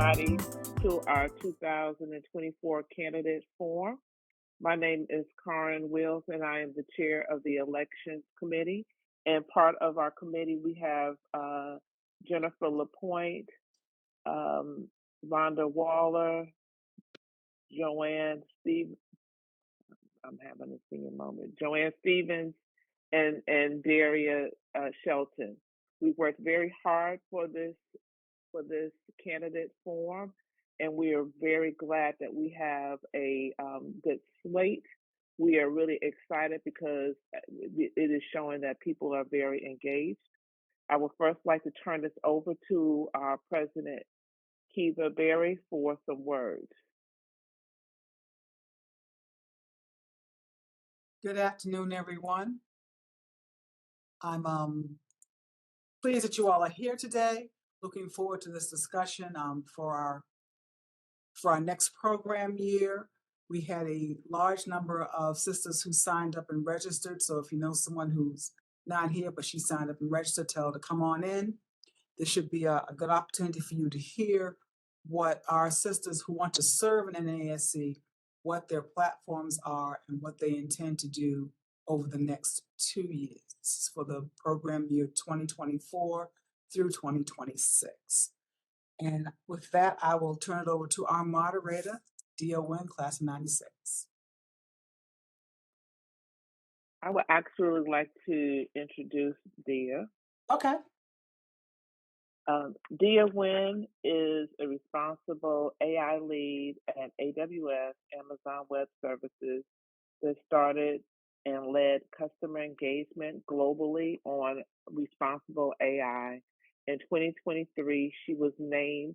everybody to our 2024 Candidate Forum. My name is Karen Wills, and I am the chair of the Elections Committee. And part of our committee, we have Jennifer LaPointe, Rhonda Waller, Joanne Steve. I'm having a senior moment. Joanne Stevens and Daria Shelton. We've worked very hard for this candidate forum, and we are very glad that we have a good slate. We are really excited because it is showing that people are very engaged. I would first like to turn this over to our president, Kiva Berry, for some words. Good afternoon, everyone. I'm pleased that you all are here today. Looking forward to this discussion for our next program year. We had a large number of sisters who signed up and registered. So if you know someone who's not here, but she signed up and registered, tell her to come on in. This should be a good opportunity for you to hear what our sisters who want to serve in NAASC, what their platforms are and what they intend to do over the next 2 years for the program year 2024 through 2026. And with that, I will turn it over to our moderator, Dia Wynn, class of 96. I would actually like to introduce Dia. Okay. Dia Wynn is a responsible AI lead at AWS, Amazon Web Services, that started and led customer engagement globally on responsible AI. In 2023, she was named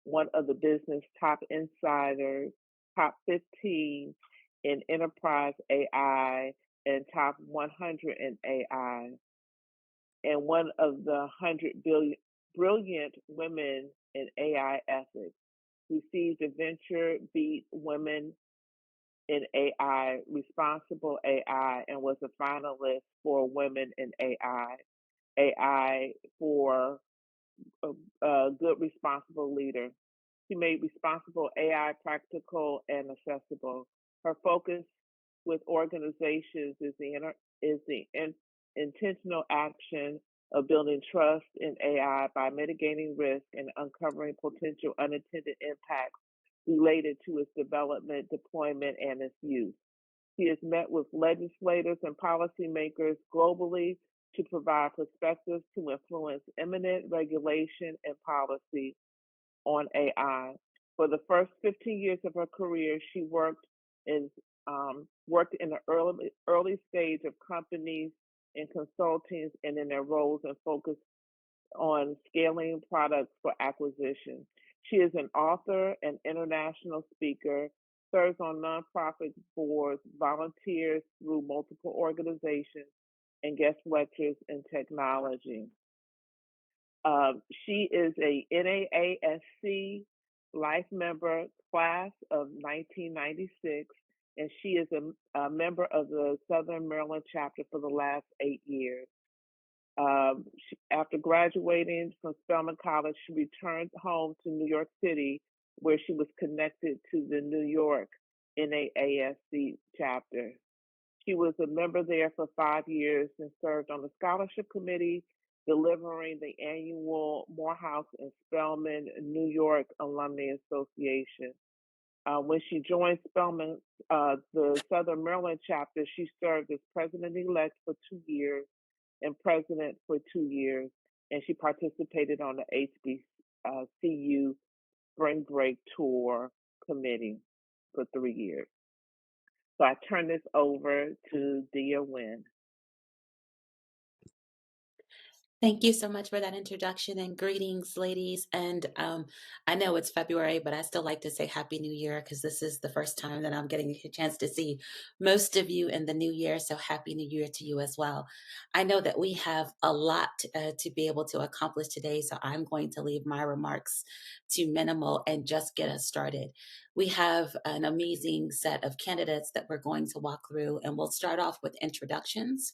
one of the Business Top Insiders, top 15 in enterprise AI and top 100 in AI, and one of the 100 brilliant women in AI ethics. Received a Venture Beat Women in AI, Responsible AI, and was a finalist for Women in AI for a Good Responsible Leader. She made responsible AI practical and accessible. Her focus with organizations is the intentional action of building trust in AI by mitigating risk and uncovering potential unintended impacts related to its development, deployment, and its use. He has met with legislators and policymakers globally to provide perspectives to influence imminent regulation and policy on AI. For the first 15 years of her career, she worked in the early stage of companies and consulting and in their roles and focus on scaling products for acquisition. She is an author and international speaker, serves on nonprofit boards, volunteers through multiple organizations, and guest lectures in technology. She is a NAASC Life Member class of 1996, and she is a member of the Southern Maryland chapter for the last 8 years. After graduating from Spelman College, she returned home to New York City, where she was connected to the New York NAASC chapter. She was a member there for 5 years and served on the scholarship committee, delivering the annual Morehouse and Spelman New York Alumnae Association. When she joined Spelman, the Southern Maryland chapter, she served as president-elect for 2 years and president for 2 years, and she participated on the HBCU Spring Break Tour Committee for 3 years. So I turn this over to Dia Wynn. Thank you so much for that introduction and greetings, ladies. And I know it's February, but I still like to say Happy New Year because this is the first time that I'm getting a chance to see most of you in the new year. So Happy New Year to you as well. I know that we have a lot to be able to accomplish today, so I'm going to leave my remarks to minimal and just get us started. We have an amazing set of candidates that we're going to walk through, and we'll start off with introductions.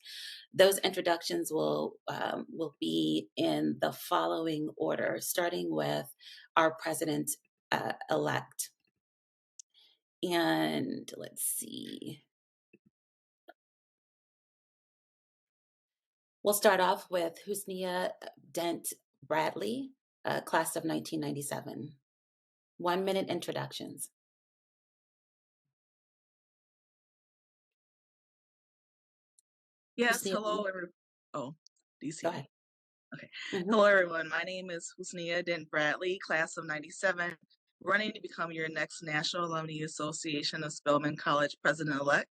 Those introductions will be in the following order, starting with our president elect. And let's see. We'll start off with Husnia Dent Bradley, class of 1997. 1 minute introductions. Yes, Husnia, hello, DC. go ahead. Okay. Mhm. Hello, everyone. My name is Husnia Dent Bradley, class of 97, running to become your next National Alumnae Association of Spelman College President-elect.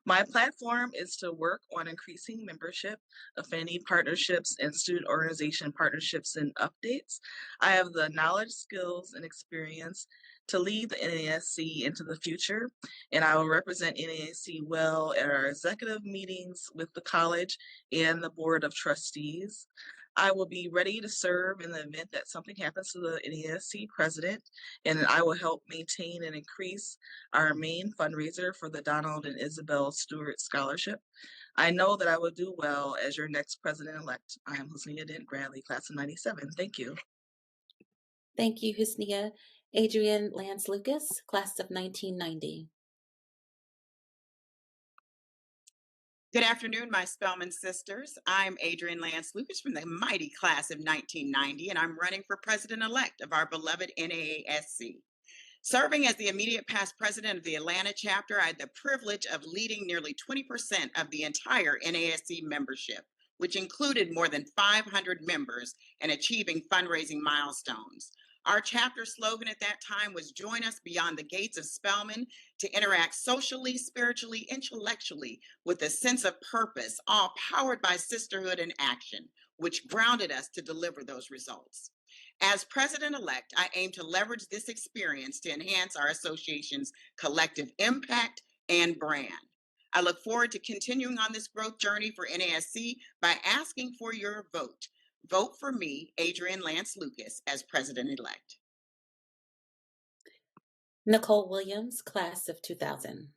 My platform is to work on increasing membership, affinity partnerships, and student organization partnerships and updates. I have the knowledge, skills, and experience to lead the NAASC into the future, and I will represent NAASC well at our executive meetings with the college and the Board of Trustees. I will be ready to serve in the event that something happens to the NAASC president, and I will help maintain and increase our main fundraiser for the Donald and Isabel Stewart Scholarship. I know that I will do well as your next president-elect. I am Husnia Dent Bradley, class of 97. Thank you. Thank you, Husnia. Adrienne Lance Lucas, class of 1990. Good afternoon, my Spelman sisters. I'm Adrienne Lance Lucas from the mighty class of 1990, and I'm running for president-elect of our beloved NAASC. Serving as the immediate past president of the Atlanta chapter, I had the privilege of leading nearly 20% of the entire NAASC membership, which included more than 500 members and achieving fundraising milestones. Our chapter slogan at that time was "Join us beyond the gates of Spelman to interact socially, spiritually, intellectually with a sense of purpose, all powered by sisterhood and action," which grounded us to deliver those results. As president-elect, I aim to leverage this experience to enhance our association's collective impact and brand. I look forward to continuing on this growth journey for NASC by asking for your vote. Vote for me, Adrienne Lance Lucas, as president-elect. Nicole Williams, class of 2000.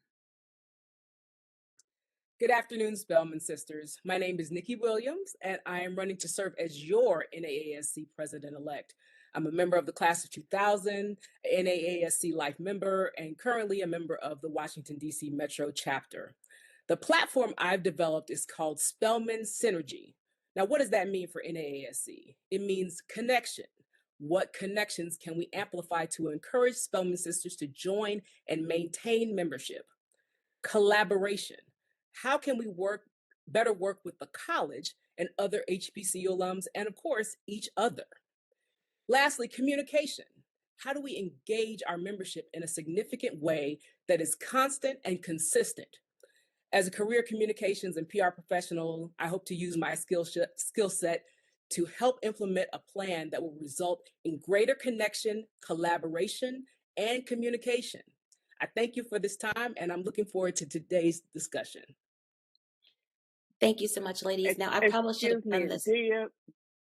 Good afternoon, Spelman sisters. My name is Nikki Williams, and I am running to serve as your NAASC president-elect. I'm a member of the class of 2000, an NAASC Life member, and currently a member of the Washington, D.C. Metro chapter. The platform I've developed is called Spelman Synergy. Now, what does that mean for NAASC? It means connection. What connections can we amplify to encourage Spelman sisters to join and maintain membership? Collaboration. How can we better work with the college and other HBCU alums, and of course, each other? Lastly, communication. How do we engage our membership in a significant way that is constant and consistent? As a career communications and PR professional, I hope to use my skill set to help implement a plan that will result in greater connection, collaboration, and communication. I thank you for this time, and I'm looking forward to today's discussion. Thank you so much, ladies. Now, I probably should have done this. Dia,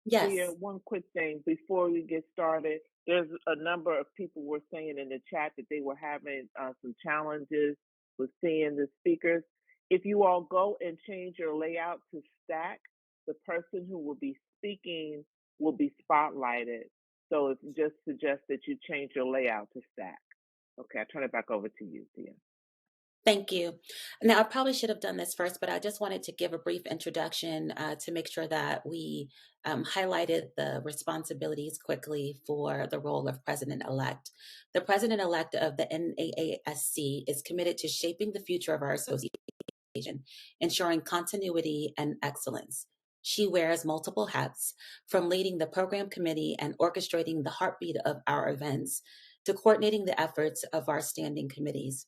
Yes. one quick thing before we get started. There's a number of people were saying in the chat that they were having some challenges with seeing the speakers. If you all go and change your layout to stack, the person who will be speaking will be spotlighted. So it's just suggest that you change your layout to stack. Okay, I turn it back over to you, Dia. Thank you. Now, I probably should have done this first, but I just wanted to give a brief introduction to make sure that we highlighted the responsibilities quickly for the role of president-elect. The president-elect of the NAASC is committed to shaping the future of our association, ensuring continuity and excellence. She wears multiple hats, from leading the program committee and orchestrating the heartbeat of our events to coordinating the efforts of our standing committees.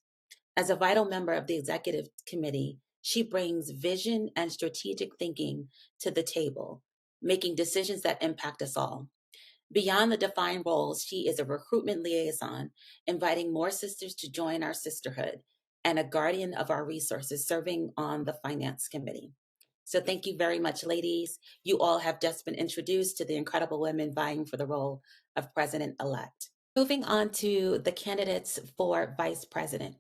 As a vital member of the executive committee, she brings vision and strategic thinking to the table, making decisions that impact us all. Beyond the defined roles, she is a recruitment liaison, inviting more sisters to join our sisterhood, and a guardian of our resources, serving on the finance committee. So thank you very much, ladies. You all have just been introduced to the incredible women vying for the role of president-elect. Moving on to the candidates for vice president.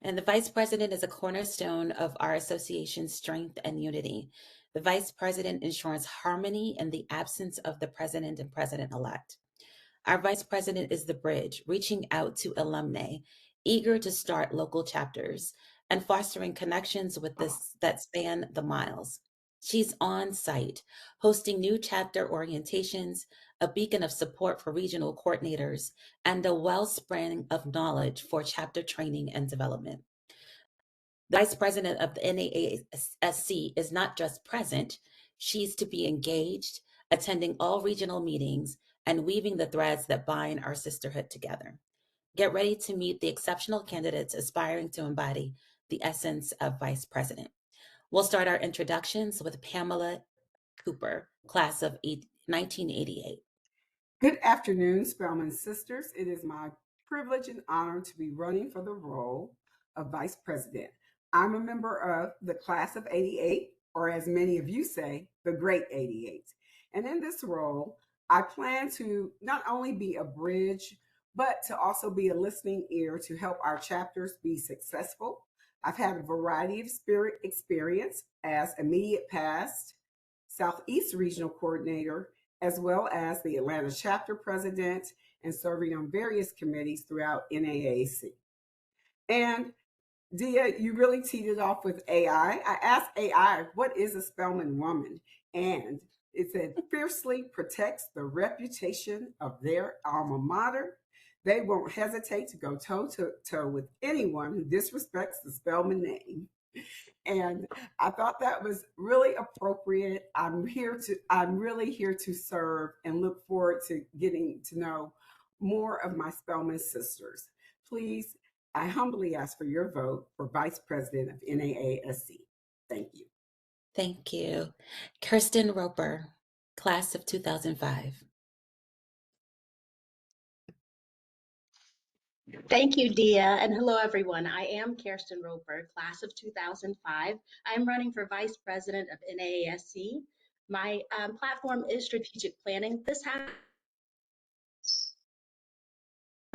And the vice president is a cornerstone of our association's strength and unity. The vice president ensures harmony in the absence of the president and president-elect. Our vice president is the bridge, reaching out to alumni, eager to start local chapters, and fostering connections with this that span the miles. She's on site, hosting new chapter orientations, a beacon of support for regional coordinators, and a wellspring of knowledge for chapter training and development. The vice president of the NAASC is not just present, she's to be engaged, attending all regional meetings, and weaving the threads that bind our sisterhood together. Get ready to meet the exceptional candidates aspiring to embody the essence of vice president. We'll start our introductions with Pamela Cooper, class of 1988. Good afternoon, Spelman sisters. It is my privilege and honor to be running for the role of Vice President. I'm a member of the class of 88, or as many of you say, the Great 88. And in this role, I plan to not only be a bridge, but to also be a listening ear to help our chapters be successful. I've had a variety of experience as immediate past Southeast Regional Coordinator, as well as the Atlanta chapter president and serving on various committees throughout NAASC. And Dia, you really teed it off with AI. I asked AI, what is a Spelman woman? And it said, fiercely protects the reputation of their alma mater. They won't hesitate to go toe to toe with anyone who disrespects the Spelman name. And I thought that was really appropriate. I'm really here to serve and look forward to getting to know more of my Spelman sisters. Please, I humbly ask for your vote for Vice President of NAASC. Thank you. Thank you. Kirsten Roper, class of 2005. Thank you, Dia, and hello, everyone. I am Kirsten Roper, class of 2005. I'm running for Vice President of NAASC. My platform is strategic planning. This has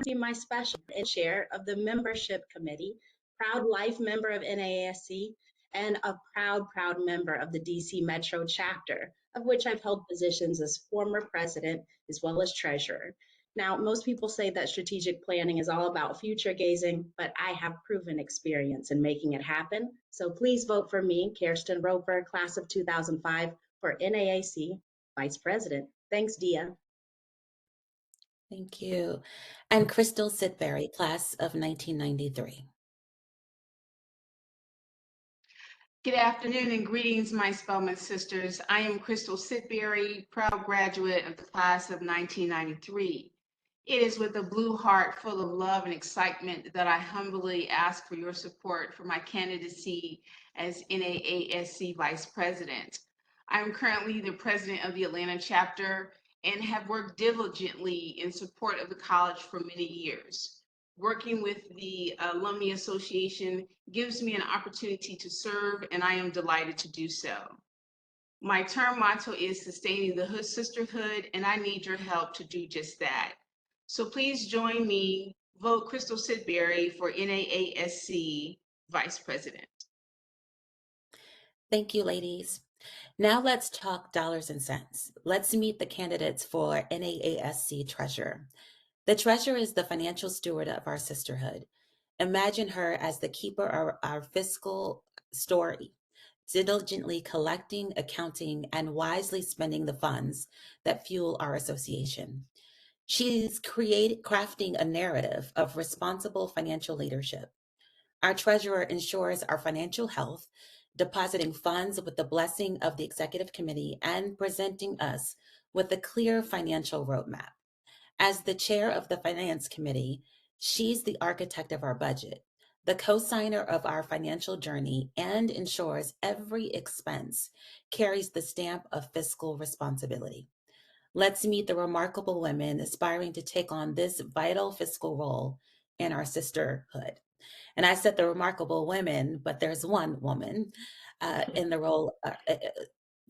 been my special and chair of the membership committee, proud life member of NAASC, and a proud member of the DC Metro chapter, of which I've held positions as former president as well as treasurer. Now, most people say that strategic planning is all about future gazing, but I have proven experience in making it happen. So please vote for me, Kirsten Roper, class of 2005, for NAASC Vice President. Thanks, Dia. Thank you. And Crystal Sidbury, class of 1993. Good afternoon and greetings, my Spelman sisters. I am Crystal Sidbury, proud graduate of the class of 1993. It is with a blue heart full of love and excitement that I humbly ask for your support for my candidacy as NAASC Vice President. I am currently the president of the Atlanta chapter and have worked diligently in support of the college for many years. Working with the Alumnae Association gives me an opportunity to serve, and I am delighted to do so. My term motto is sustaining the hood sisterhood, and I need your help to do just that. So please join me, vote Crystal Sidbury for NAASC Vice President. Thank you, ladies. Now let's talk dollars and cents. Let's meet the candidates for NAASC Treasurer. The treasurer is the financial steward of our sisterhood. Imagine her as the keeper of our fiscal story, diligently collecting, accounting, and wisely spending the funds that fuel our association. She's crafting a narrative of responsible financial leadership. Our treasurer ensures our financial health, depositing funds with the blessing of the executive committee and presenting us with a clear financial roadmap. As the chair of the finance committee, she's the architect of our budget, the co-signer of our financial journey, and ensures every expense carries the stamp of fiscal responsibility. Let's meet the remarkable women aspiring to take on this vital fiscal role in our sisterhood. And I said the remarkable women, but there's one woman in the role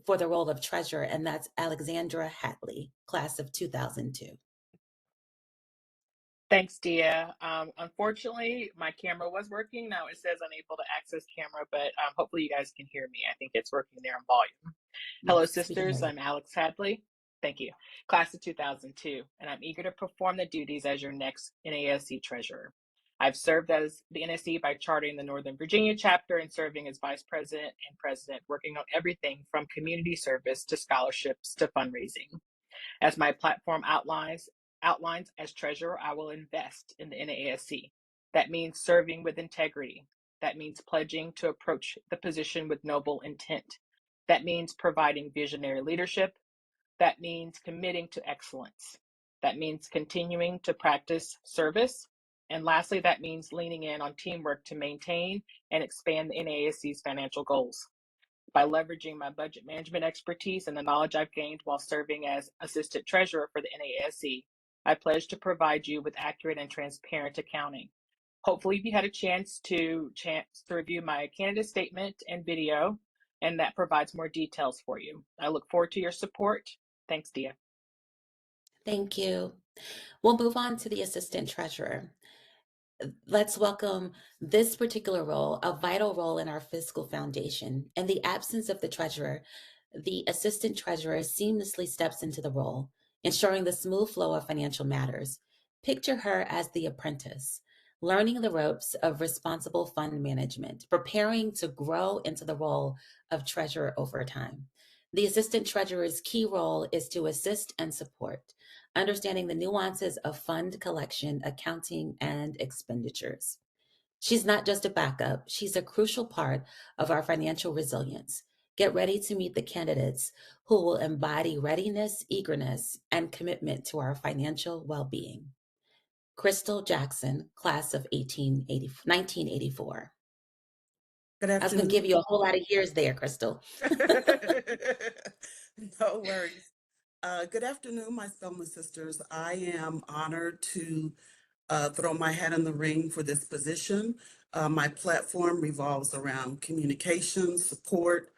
for the role of treasurer, and that's Alexandra Hatley, class of 2002. Thanks, Dia. Unfortunately, my camera was working. Now it says unable to access camera, but hopefully you guys can hear me. I think it's working there in volume. Hello, Yes, we can hear sisters. you. I'm Alex Hadley. Thank you. Class of 2002, and I'm eager to perform the duties as your next NAASC treasurer. I've served as the NAASC by charting the Northern Virginia chapter and serving as vice president and president, working on everything from community service to scholarships to fundraising. As my platform outlines, as treasurer, I will invest in the NAASC. That means serving with integrity. That means pledging to approach the position with noble intent. That means providing visionary leadership. That means committing to excellence. That means continuing to practice service. And lastly, that means leaning in on teamwork to maintain and expand the NAASC's financial goals. By leveraging my budget management expertise and the knowledge I've gained while serving as assistant treasurer for the NAASC, I pledge to provide you with accurate and transparent accounting. Hopefully you had a chance to review my candidate statement and video, and that provides more details for you. I look forward to your support. Thanks, Dia. Thank you. We'll move on to the assistant treasurer. Let's welcome this particular role, a vital role in our fiscal foundation. In the absence of the treasurer, the assistant treasurer seamlessly steps into the role, ensuring the smooth flow of financial matters. Picture her as the apprentice, learning the ropes of responsible fund management, preparing to grow into the role of treasurer over time. The assistant treasurer's key role is to assist and support, understanding the nuances of fund collection, accounting, and expenditures. She's not just a backup, she's a crucial part of our financial resilience. Get ready to meet the candidates who will embody readiness, eagerness, and commitment to our financial well-being. Crystal Jackson, class of 1984. Good I was going to afternoon. give you a whole lot of years there, Crystal. No worries. Good afternoon, my Spelman sisters. I am honored to throw my hat in the ring for this position. My platform revolves around communication, support,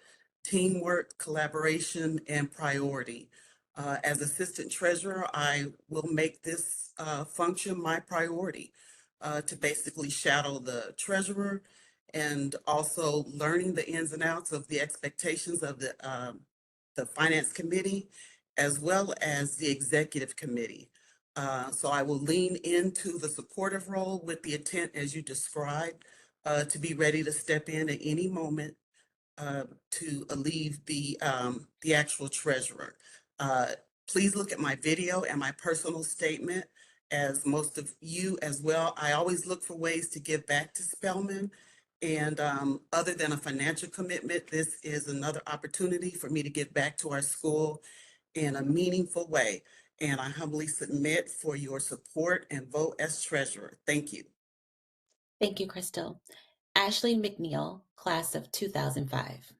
teamwork, collaboration, and priority. As assistant treasurer, I will make this function my priority to basically shadow the treasurer and also learning the ins and outs of the expectations of the finance committee as well as the executive committee. So I will lean into the supportive role with the intent, as you described, to be ready to step in at any moment to alleviate the actual treasurer. Please look at my video and my personal statement. As most of you as well, I always look for ways to give back to Spelman. And other than a financial commitment, this is another opportunity for me to give back to our school in a meaningful way. And I humbly submit for your support and vote as treasurer. Thank you. Thank you, Crystal. Ashley McNeil, class of 2005.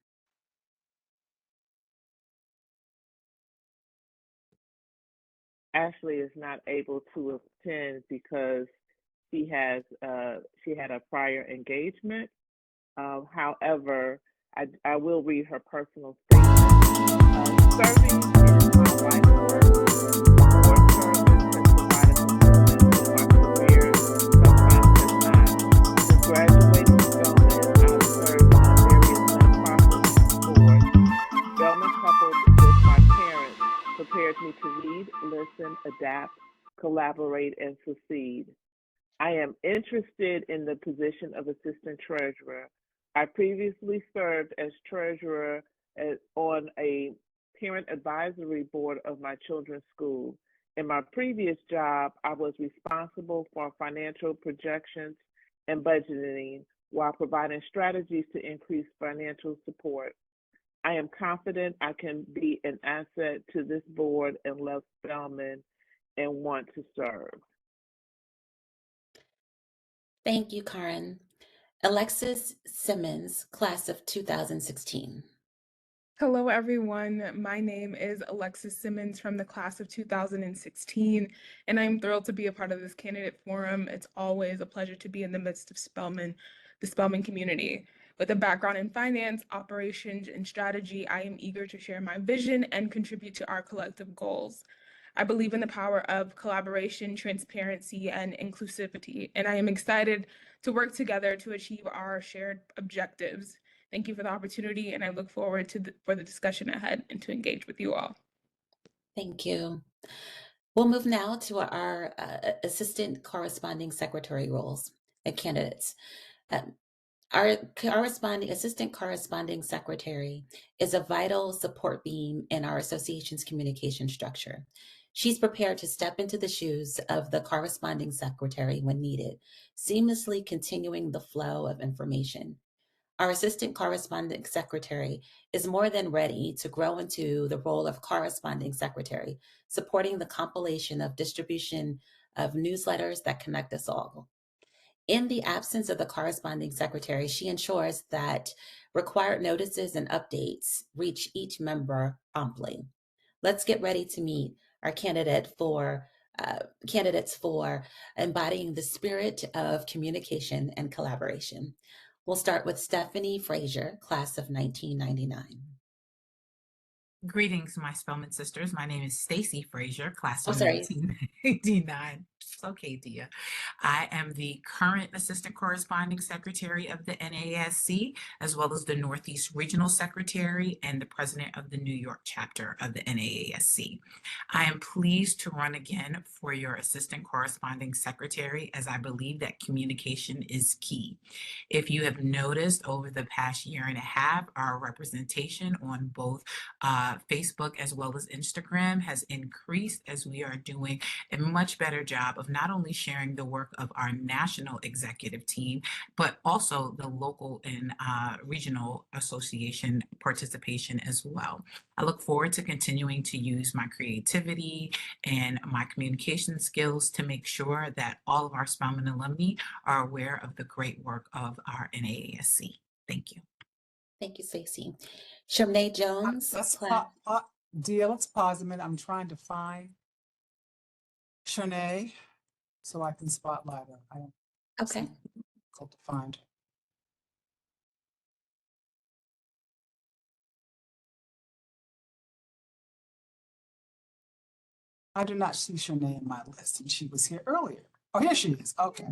Ashley is not able to attend because she had a prior engagement. However, I will read her personal statement. Serving is my life's work. More service has provided fulfillment in my career, sometimes has not. Since graduating Spelman, I've served on various nonprofit boards. Spelman, coupled with my parents, prepared me to lead, listen, adapt, collaborate, and succeed. I am interested in the position of assistant treasurer. I previously served as treasurer on a parent advisory board of my children's school. In my previous job, I was responsible for financial projections and budgeting while providing strategies to increase financial support. I am confident I can be an asset to this board and love Spelman and want to serve. Thank you, Karen. Alexis Simmons, class of 2016. Hello, everyone. My name is Alexis Simmons from the class of 2016, and I'm thrilled to be a part of this candidate forum. It's always a pleasure to be in the midst of Spelman, the Spelman community. With a background in finance, operations, and strategy, I am eager to share my vision and contribute to our collective goals. I believe in the power of collaboration, transparency, and inclusivity, and I am excited to work together to achieve our shared objectives. Thank you for the opportunity, and I look forward for the discussion ahead and to engage with you all. Thank you. We'll move now to our assistant corresponding secretary roles and candidates. Our assistant corresponding secretary is a vital support beam in our association's communication structure. She's prepared to step into the shoes of the corresponding secretary when needed, seamlessly continuing the flow of information. Our assistant corresponding secretary is more than ready to grow into the role of corresponding secretary, supporting the compilation of distribution of newsletters that connect us all. In the absence of the corresponding secretary, she ensures that required notices and updates reach each member promptly. Let's get ready to meet our candidates for embodying the spirit of communication and collaboration. We'll start with Stephanie Frazier, class of 1999. Greetings, my Spelman sisters. My name is Stacy Frazier, class of 1989. It's okay, Dia. I am the current assistant corresponding secretary of the NAASC, as well as the Northeast Regional Secretary and the president of the New York chapter of the NAASC. I am pleased to run again for your assistant corresponding secretary, as I believe that communication is key. If you have noticed over the past year and a half, our representation on both Facebook as well as Instagram has increased, as we are doing a much better job of not only sharing the work of our national executive team, but also the local and regional association participation as well. I look forward to continuing to use my creativity and my communication skills to make sure that all of our Spelman alumni are aware of the great work of our NAASC. Thank you. Thank you, Stacey. Shamnae Jones. Dia, let's pause a minute. I'm trying to find Shanae so I can spotlight her. Okay. Difficult to find. I do not see Shanae in my list, and she was here earlier. Oh, here she is. Okay.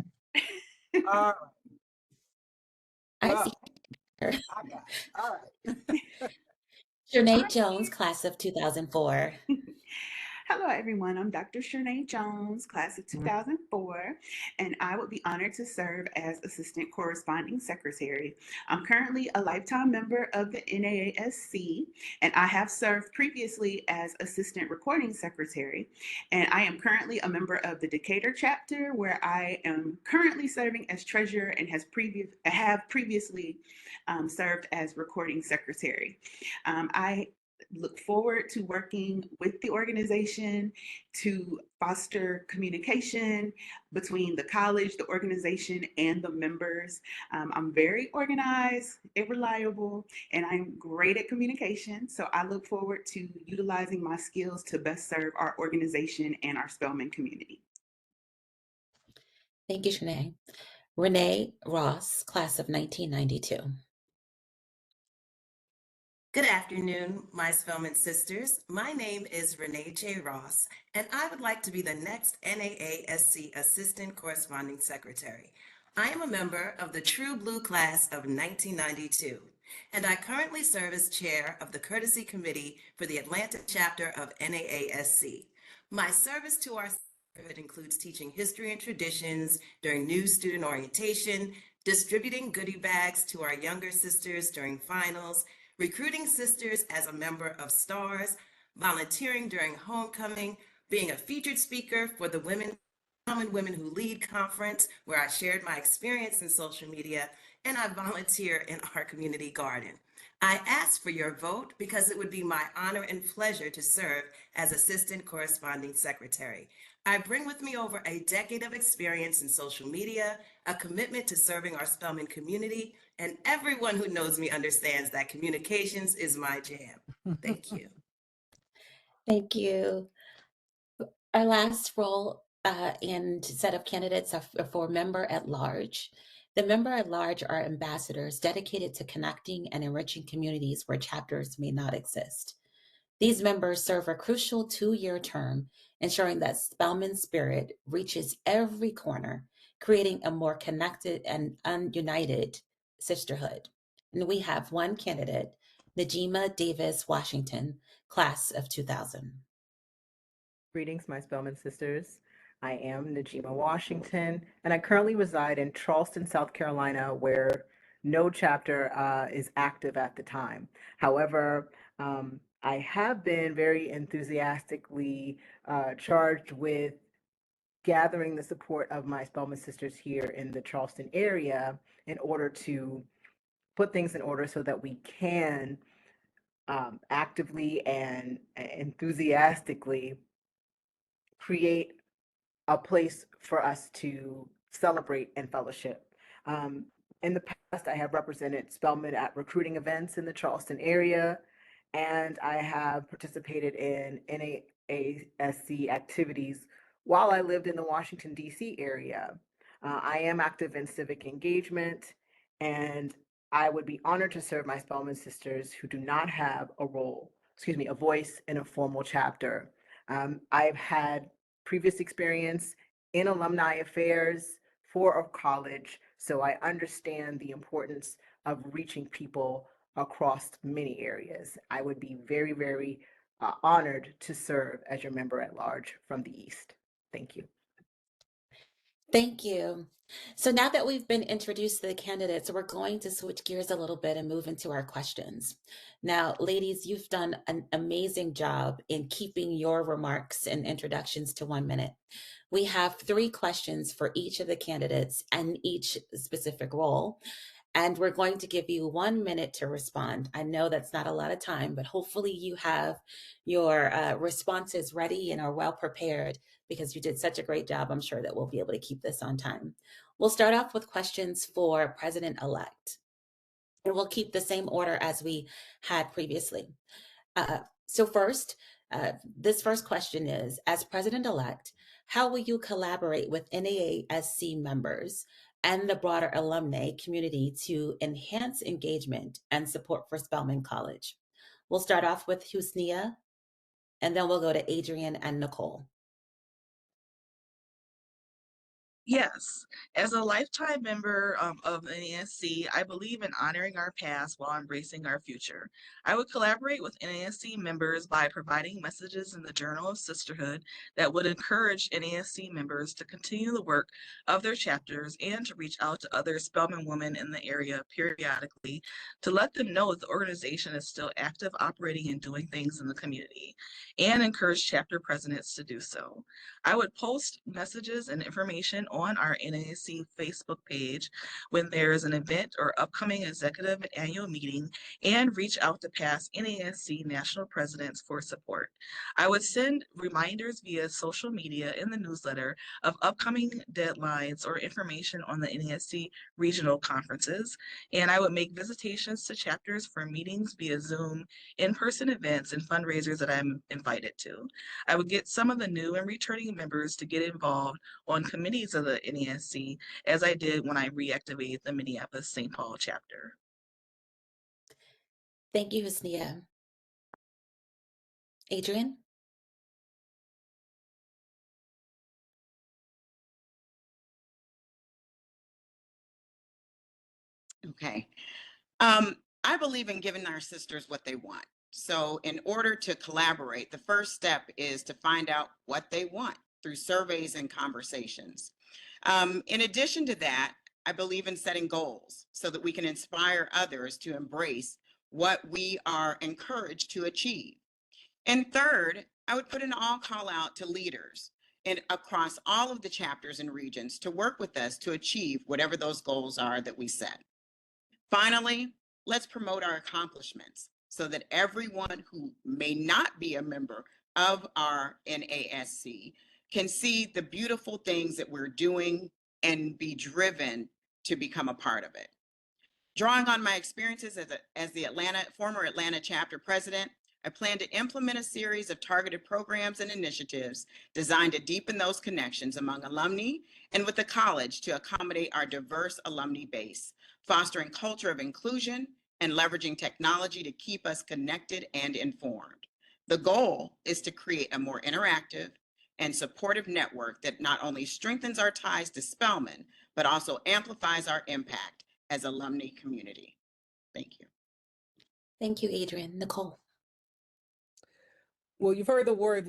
All right. I see her. I got it. All right. Shanae Jones, class of 2004. Hello, everyone. I'm Dr. Shanae Jones, class of 2004, and I would be honored to serve as Assistant Corresponding Secretary. I'm currently a lifetime member of the NAASC, and I have served previously as Assistant Recording Secretary, and I am currently a member of the Decatur chapter, where I am currently serving as Treasurer and have previously served as Recording Secretary. I look forward to working with the organization to foster communication between the college, the organization, and the members. I'm very organized and reliable, and I'm great at communication. So I look forward to utilizing my skills to best serve our organization and our Spelman community. Thank you, Shanae. Renee Ross, class of 1992. Good afternoon, my Spelman sisters. My name is Renee J. Ross, and I would like to be the next NAASC Assistant Corresponding Secretary. I am a member of the True Blue class of 1992, and I currently serve as chair of the Courtesy Committee for the Atlanta chapter of NAASC. My service to our neighborhood includes teaching history and traditions during new student orientation, distributing goodie bags to our younger sisters during finals, recruiting sisters as a member of STARS, volunteering during homecoming, being a featured speaker for the Common Women Who Lead conference, where I shared my experience in social media, and I volunteer in our community garden. I ask for your vote because it would be my honor and pleasure to serve as Assistant Corresponding Secretary. I bring with me over a decade of experience in social media, a commitment to serving our Spelman community, and everyone who knows me understands that communications is my jam. Thank you. Thank you. Our last role and set of candidates are for member at large. The member at large are ambassadors dedicated to connecting and enriching communities where chapters may not exist. These members serve a crucial 2-year term, ensuring that Spelman spirit reaches every corner, creating a more connected and united sisterhood. And we have one candidate, Najima Davis Washington, class of 2000. Greetings, my Spelman sisters. I am Najima Washington, and I currently reside in Charleston, South Carolina, where no chapter is active at the time. However, I have been very enthusiastically charged with gathering the support of my Spelman sisters here in the Charleston area in order to put things in order so that we can actively and enthusiastically create a place for us to celebrate and fellowship. In the past, I have represented Spelman at recruiting events in the Charleston area, and I have participated in NAASC activities while I lived in the Washington, D.C. area. I am active in civic engagement, and I would be honored to serve my Spelman sisters who do not have a voice in a formal chapter. I've had previous experience in alumni affairs for a college, so I understand the importance of reaching people across many areas. I would be very, very honored to serve as your member at large from the East. Thank you. Thank you. So now that we've been introduced to the candidates, we're going to switch gears a little bit and move into our questions. Now, ladies, you've done an amazing job in keeping your remarks and introductions to 1 minute. We have 3 questions for each of the candidates and each specific role. And we're going to give you 1 minute to respond. I know that's not a lot of time, but hopefully you have your responses ready and are well prepared because you did such a great job. I'm sure that we'll be able to keep this on time. We'll start off with questions for President-elect. And we'll keep the same order as we had previously. So first, this first question is, as President-elect, how will you collaborate with NAASC members and the broader alumni community to enhance engagement and support for Spelman College? We'll start off with Husnia, and then we'll go to Adrian and Nicole. Yes, as a lifetime member of NASC, I believe in honoring our past while embracing our future. I would collaborate with NASC members by providing messages in the Journal of Sisterhood that would encourage NASC members to continue the work of their chapters and to reach out to other Spelman women in the area periodically to let them know that the organization is still active, operating, and doing things in the community, and encourage chapter presidents to do so. I would post messages and information on our NAASC Facebook page when there is an event or upcoming executive annual meeting, and reach out to past NAASC national presidents for support. I would send reminders via social media in the newsletter of upcoming deadlines or information on the NAASC regional conferences, and I would make visitations to chapters for meetings via Zoom, in-person events, and fundraisers that I'm invited to. I would get some of the new and returning members to get involved on committees of the NASC, as I did when I reactivated the Minneapolis-St. Paul chapter. Thank you, Husnia. Adrian? Okay. I believe in giving our sisters what they want. So in order to collaborate, the first step is to find out what they want through surveys and conversations. In addition to that, I believe in setting goals so that we can inspire others to embrace what we are encouraged to achieve. And third, I would put an all call out to leaders and across all of the chapters and regions to work with us to achieve whatever those goals are that we set. Finally, let's promote our accomplishments so that everyone who may not be a member of our NASC can see the beautiful things that we're doing and be driven to become a part of it. Drawing on my experiences as the former Atlanta chapter president, I plan to implement a series of targeted programs and initiatives designed to deepen those connections among alumni and with the college to accommodate our diverse alumni base, fostering culture of inclusion and leveraging technology to keep us connected and informed. The goal is to create a more interactive and supportive network that not only strengthens our ties to Spelman, but also amplifies our impact as alumni community. Thank you. Thank you, Adrian. Nicole. Well, you've heard the word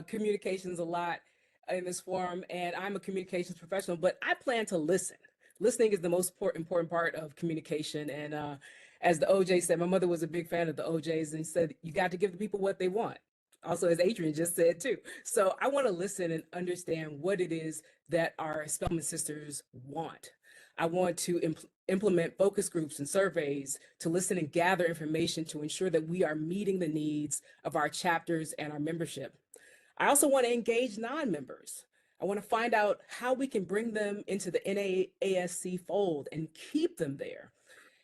communications a lot in this forum, and I'm a communications professional, but I plan to listen. Listening is the most important part of communication. And as the OJ said, my mother was a big fan of the OJs and said, you got to give the people what they want. Also, as Adrian just said too. So I want to listen and understand what it is that our Spelman sisters want. I want to implement focus groups and surveys to listen and gather information to ensure that we are meeting the needs of our chapters and our membership. I also want to engage non-members. I want to find out how we can bring them into the NAASC fold and keep them there.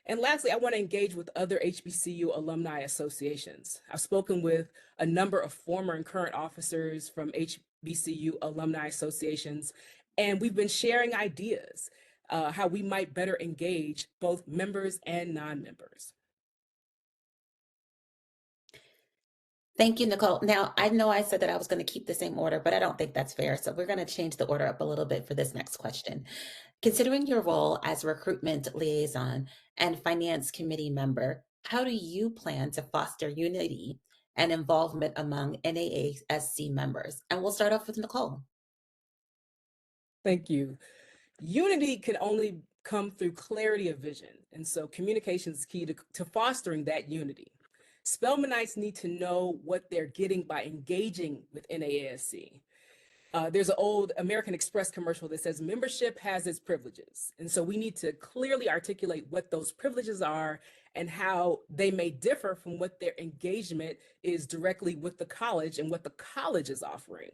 And lastly, I want to engage with other HBCU alumni associations. I've spoken with a number of former and current officers from HBCU alumni associations, and we've been sharing ideas how we might better engage both members and non-members. Thank you, Nicole. Now, I know I said that I was going to keep the same order, but I don't think that's fair. So we're going to change the order up a little bit for this next question. Considering your role as recruitment liaison and finance committee member, how do you plan to foster unity and involvement among NAASC members? And we'll start off with Nicole. Thank you. Unity can only come through clarity of vision. And so communication is key to fostering that unity. Spelmanites need to know what they're getting by engaging with NAASC. There's an old American Express commercial that says membership has its privileges. And so we need to clearly articulate what those privileges are and how they may differ from what their engagement is directly with the college and what the college is offering.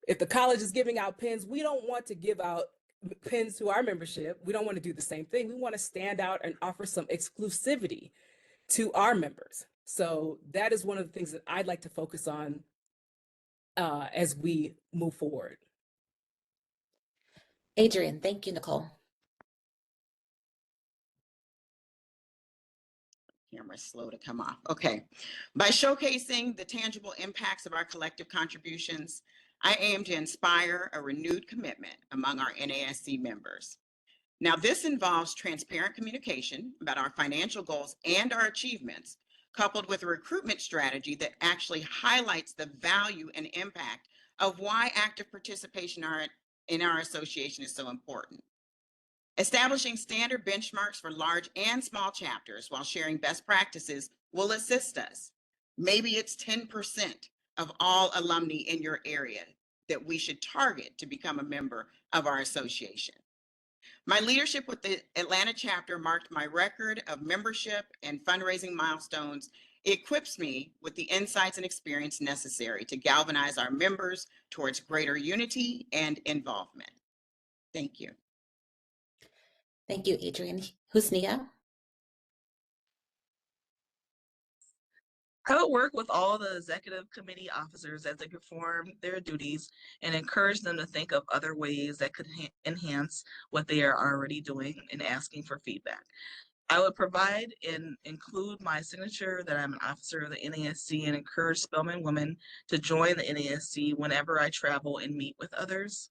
If the college is giving out pens, we don't want to give out pens to our membership. We don't want to do the same thing. We want to stand out and offer some exclusivity to our members. So that is one of the things that I'd like to focus on as we move forward. Adrian, thank you, Nicole. Camera's slow to come off. Okay. By showcasing the tangible impacts of our collective contributions, I aim to inspire a renewed commitment among our NAASC members. Now, this involves transparent communication about our financial goals and our achievements, coupled with a recruitment strategy that actually highlights the value and impact of why active participation in our association is so important. Establishing standard benchmarks for large and small chapters while sharing best practices will assist us. Maybe it's 10% of all alumni in your area that we should target to become a member of our association. My leadership with the Atlanta chapter marked my record of membership and fundraising milestones. It equips me with the insights and experience necessary to galvanize our members towards greater unity and involvement. Thank you. Thank you, Adrian. Husnia? I would work with all the executive committee officers as they perform their duties and encourage them to think of other ways that could enhance what they are already doing and asking for feedback. I would provide and include my signature that I'm an officer of the NAASC and encourage Spelman women to join the NAASC whenever I travel and meet with others.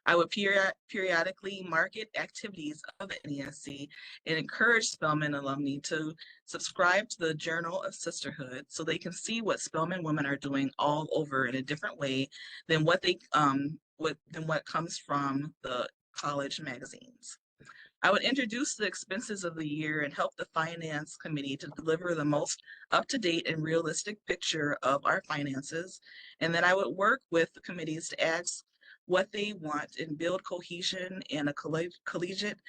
I would periodically market activities of the NAASC and encourage Spelman alumni to subscribe to the Journal of Sisterhood so they can see what Spelman women are doing all over in a different way than what comes from the college magazines. I would introduce the expenses of the year and help the finance committee to deliver the most up-to-date and realistic picture of our finances. And then I would work with the committees to ask what they want and build cohesion in a collegiate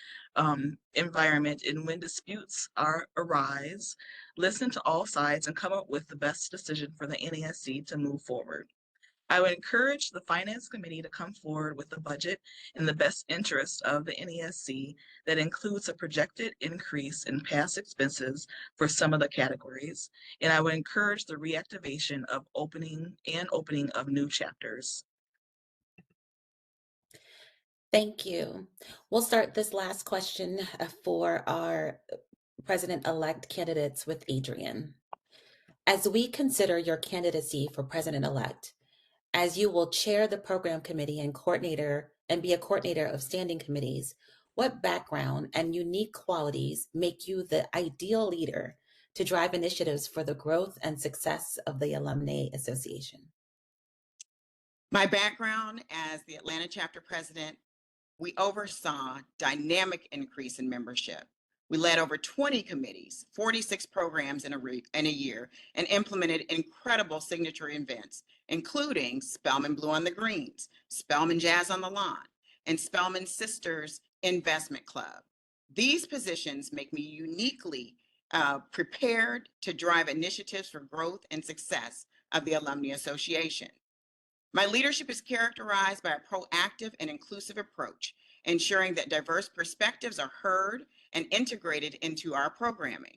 environment. And when disputes arise, listen to all sides and come up with the best decision for the NAASC to move forward. I would encourage the Finance Committee to come forward with a budget in the best interest of the NAASC that includes a projected increase in past expenses for some of the categories. And I would encourage the reactivation of opening of new chapters. Thank you. We'll start this last question for our President-elect candidates with Adrian. As we consider your candidacy for president-elect, as you will chair the program committee and be a coordinator of standing committees, what background and unique qualities make you the ideal leader to drive initiatives for the growth and success of the Alumnae Association? My background as the Atlanta chapter president, we oversaw dynamic increase in membership. We led over 20 committees, 46 programs in a year, and implemented incredible signature events, including Spelman Blue on the Greens, Spelman Jazz on the Lawn, and Spelman Sisters Investment Club. These positions make me uniquely prepared to drive initiatives for growth and success of the Alumni Association. My leadership is characterized by a proactive and inclusive approach, ensuring that diverse perspectives are heard and integrated into our programming.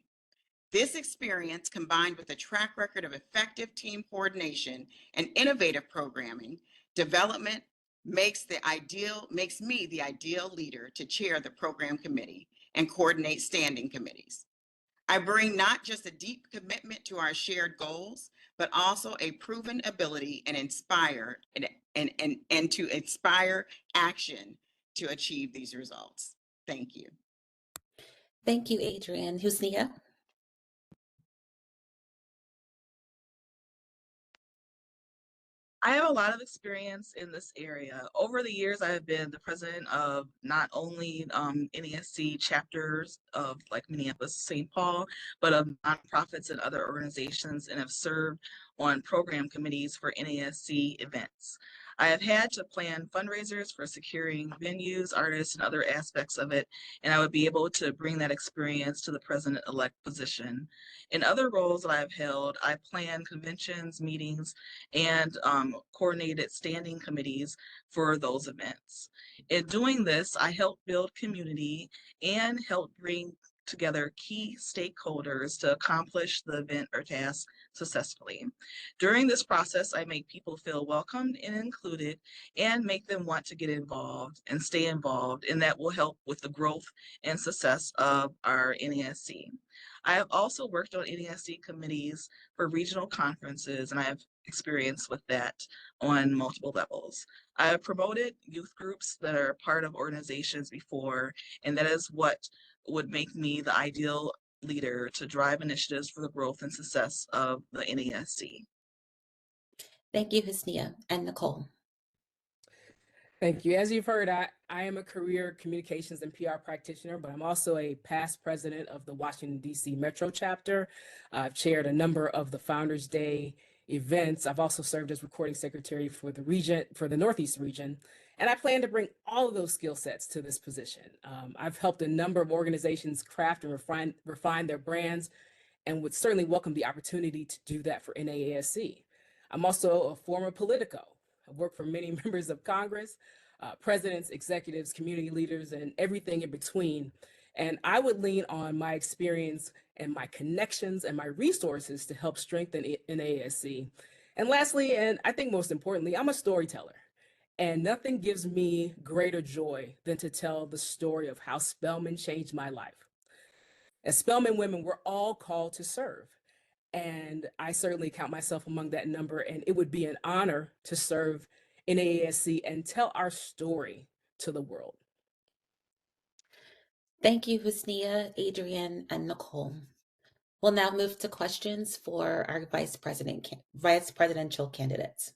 This experience, combined with a track record of effective team coordination and innovative programming development, makes me the ideal leader to chair the program committee and coordinate standing committees. I bring not just a deep commitment to our shared goals, but also a proven ability and to inspire action to achieve these results. Thank you. Thank you, Adrienne. Husnia? I have a lot of experience in this area. Over the years, I have been the president of not only NAASC chapters of like Minneapolis, St. Paul, but of nonprofits and other organizations, and have served on program committees for NAASC events. I have had to plan fundraisers for securing venues, artists, and other aspects of it, and I would be able to bring that experience to the president-elect position. In other roles that I've held, I plan conventions, meetings, and coordinated standing committees for those events. In doing this, I help build community and help bring together key stakeholders to accomplish the event or task successfully. During this process, I make people feel welcomed and included and make them want to get involved and stay involved, and that will help with the growth and success of our NASC. I have also worked on NASC committees for regional conferences, and I have experience with that on multiple levels. I have promoted youth groups that are part of organizations before, and that is what would make me the ideal leader to drive initiatives for the growth and success of the NASC. Thank you, Husnia. And Nicole? Thank you. As you've heard, I am a career communications and PR practitioner, but I'm also a past president of the Washington, D.C. Metro chapter. I've chaired a number of the Founders Day events. I've also served as recording secretary for the Northeast region, and I plan to bring all of those skill sets to this position. I've helped a number of organizations craft and refine their brands, and would certainly welcome the opportunity to do that for NAASC. I'm also a former Politico. I've worked for many members of Congress, presidents, executives, community leaders, and everything in between. And I would lean on my experience and my connections and my resources to help strengthen NAASC. And lastly, and I think most importantly, I'm a storyteller. And nothing gives me greater joy than to tell the story of how Spelman changed my life. As Spelman women, we're all called to serve. And I certainly count myself among that number, and it would be an honor to serve in NAASC and tell our story to the world. Thank you, Husnia, Adrienne, and Nicole. We'll now move to questions for our vice presidential candidates.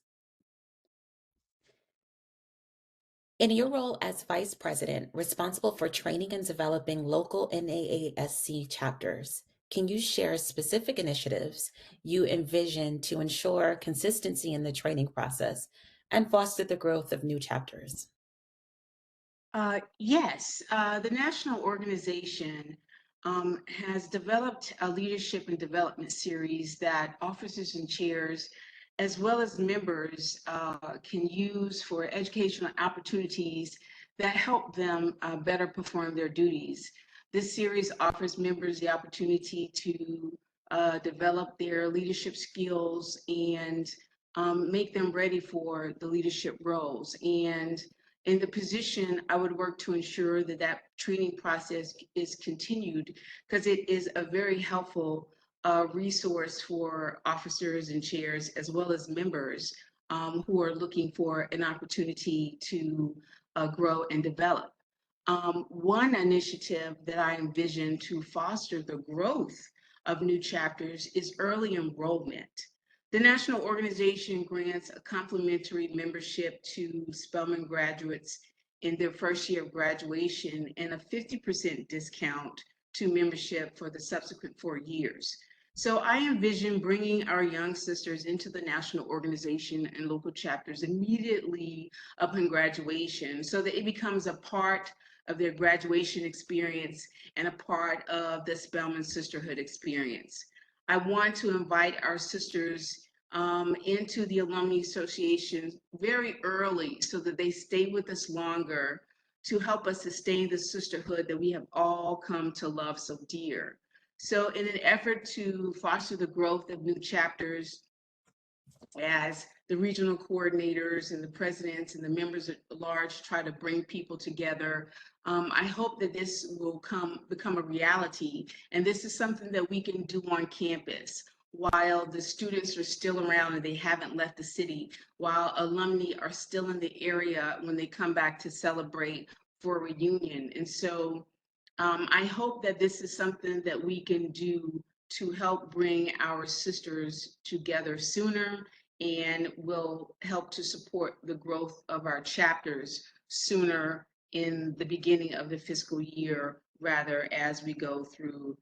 In your role as vice president, responsible for training and developing local NAASC chapters, can you share specific initiatives you envision to ensure consistency in the training process and foster the growth of new chapters? Yes, the national organization has developed a leadership and development series that officers and chairs, as well as members, can use for educational opportunities that help them better perform their duties. This series offers members the opportunity to develop their leadership skills and make them ready for the leadership roles. And in the position, I would work to ensure that that training process is continued, because it is a very helpful a resource for officers and chairs as well as members who are looking for an opportunity to grow and develop. One initiative that I envision to foster the growth of new chapters is early enrollment. The national organization grants a complimentary membership to Spelman graduates in their first year of graduation and a 50% discount to membership for the subsequent 4 years. So I envision bringing our young sisters into the national organization and local chapters immediately upon graduation so that it becomes a part of their graduation experience and a part of the Spelman sisterhood experience. I want to invite our sisters into the Alumni Association very early so that they stay with us longer to help us sustain the sisterhood that we have all come to love so dear. So in an effort to foster the growth of new chapters, as the regional coordinators and the presidents and the members at large try to bring people together, I hope that this will become a reality. And this is something that we can do on campus while the students are still around and they haven't left the city, while alumni are still in the area when they come back to celebrate for a reunion. And so I hope that this is something that we can do to help bring our sisters together sooner and will help to support the growth of our chapters sooner in the beginning of the fiscal year, rather as we go through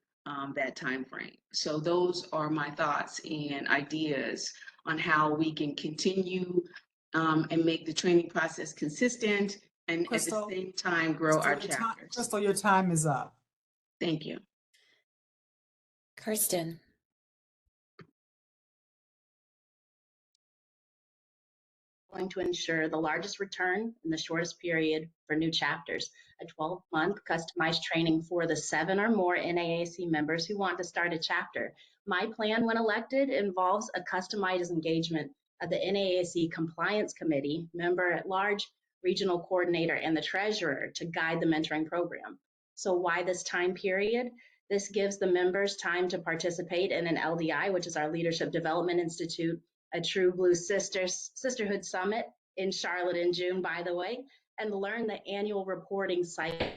that time frame. So those are my thoughts and ideas on how we can continue and make the training process consistent and Crystal, at the same time grow our chapters. Crystal, your time is up. Thank you. Kirsten. Going to ensure the largest return in the shortest period for new chapters, a 12-month customized training for the 7 or more NAASC members who want to start a chapter. My plan when elected involves a customized engagement of the NAASC Compliance Committee, member at large, regional coordinator, and the treasurer to guide the mentoring program. So why this time period? This gives the members time to participate in an LDI, which is our Leadership Development Institute, a True Blue Sisterhood Summit in Charlotte in June, by the way, and learn the annual reporting cycle.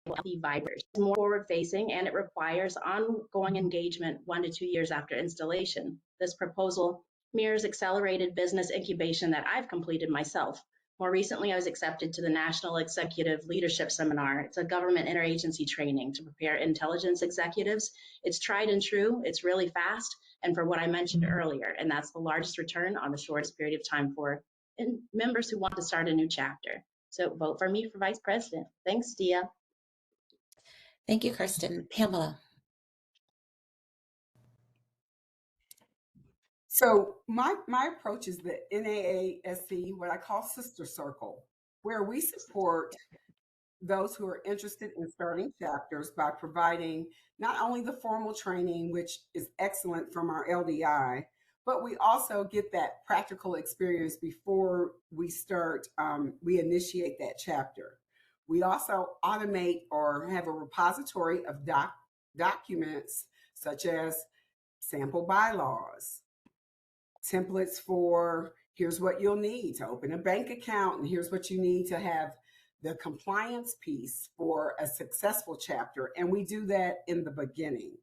Vibers. It's more forward-facing and it requires ongoing engagement 1 to 2 years after installation. This proposal mirrors accelerated business incubation that I've completed myself. More recently, I was accepted to the National Executive Leadership Seminar. It's a government interagency training to prepare intelligence executives. It's tried and true, it's really fast, and for what I mentioned earlier, and that's the largest return on the shortest period of time for members who want to start a new chapter. So vote for me for Vice President. Thanks, Dia. Thank you, Kirsten. Pamela. So my approach is the NAASC, what I call Sister Circle, where we support those who are interested in starting chapters by providing not only the formal training, which is excellent from our LDI, but we also get that practical experience before we start, we initiate that chapter. We also automate or have a repository of documents such as sample bylaws, templates for here's what you'll need to open a bank account, and here's what you need to have the compliance piece for a successful chapter. And we do that in the beginning.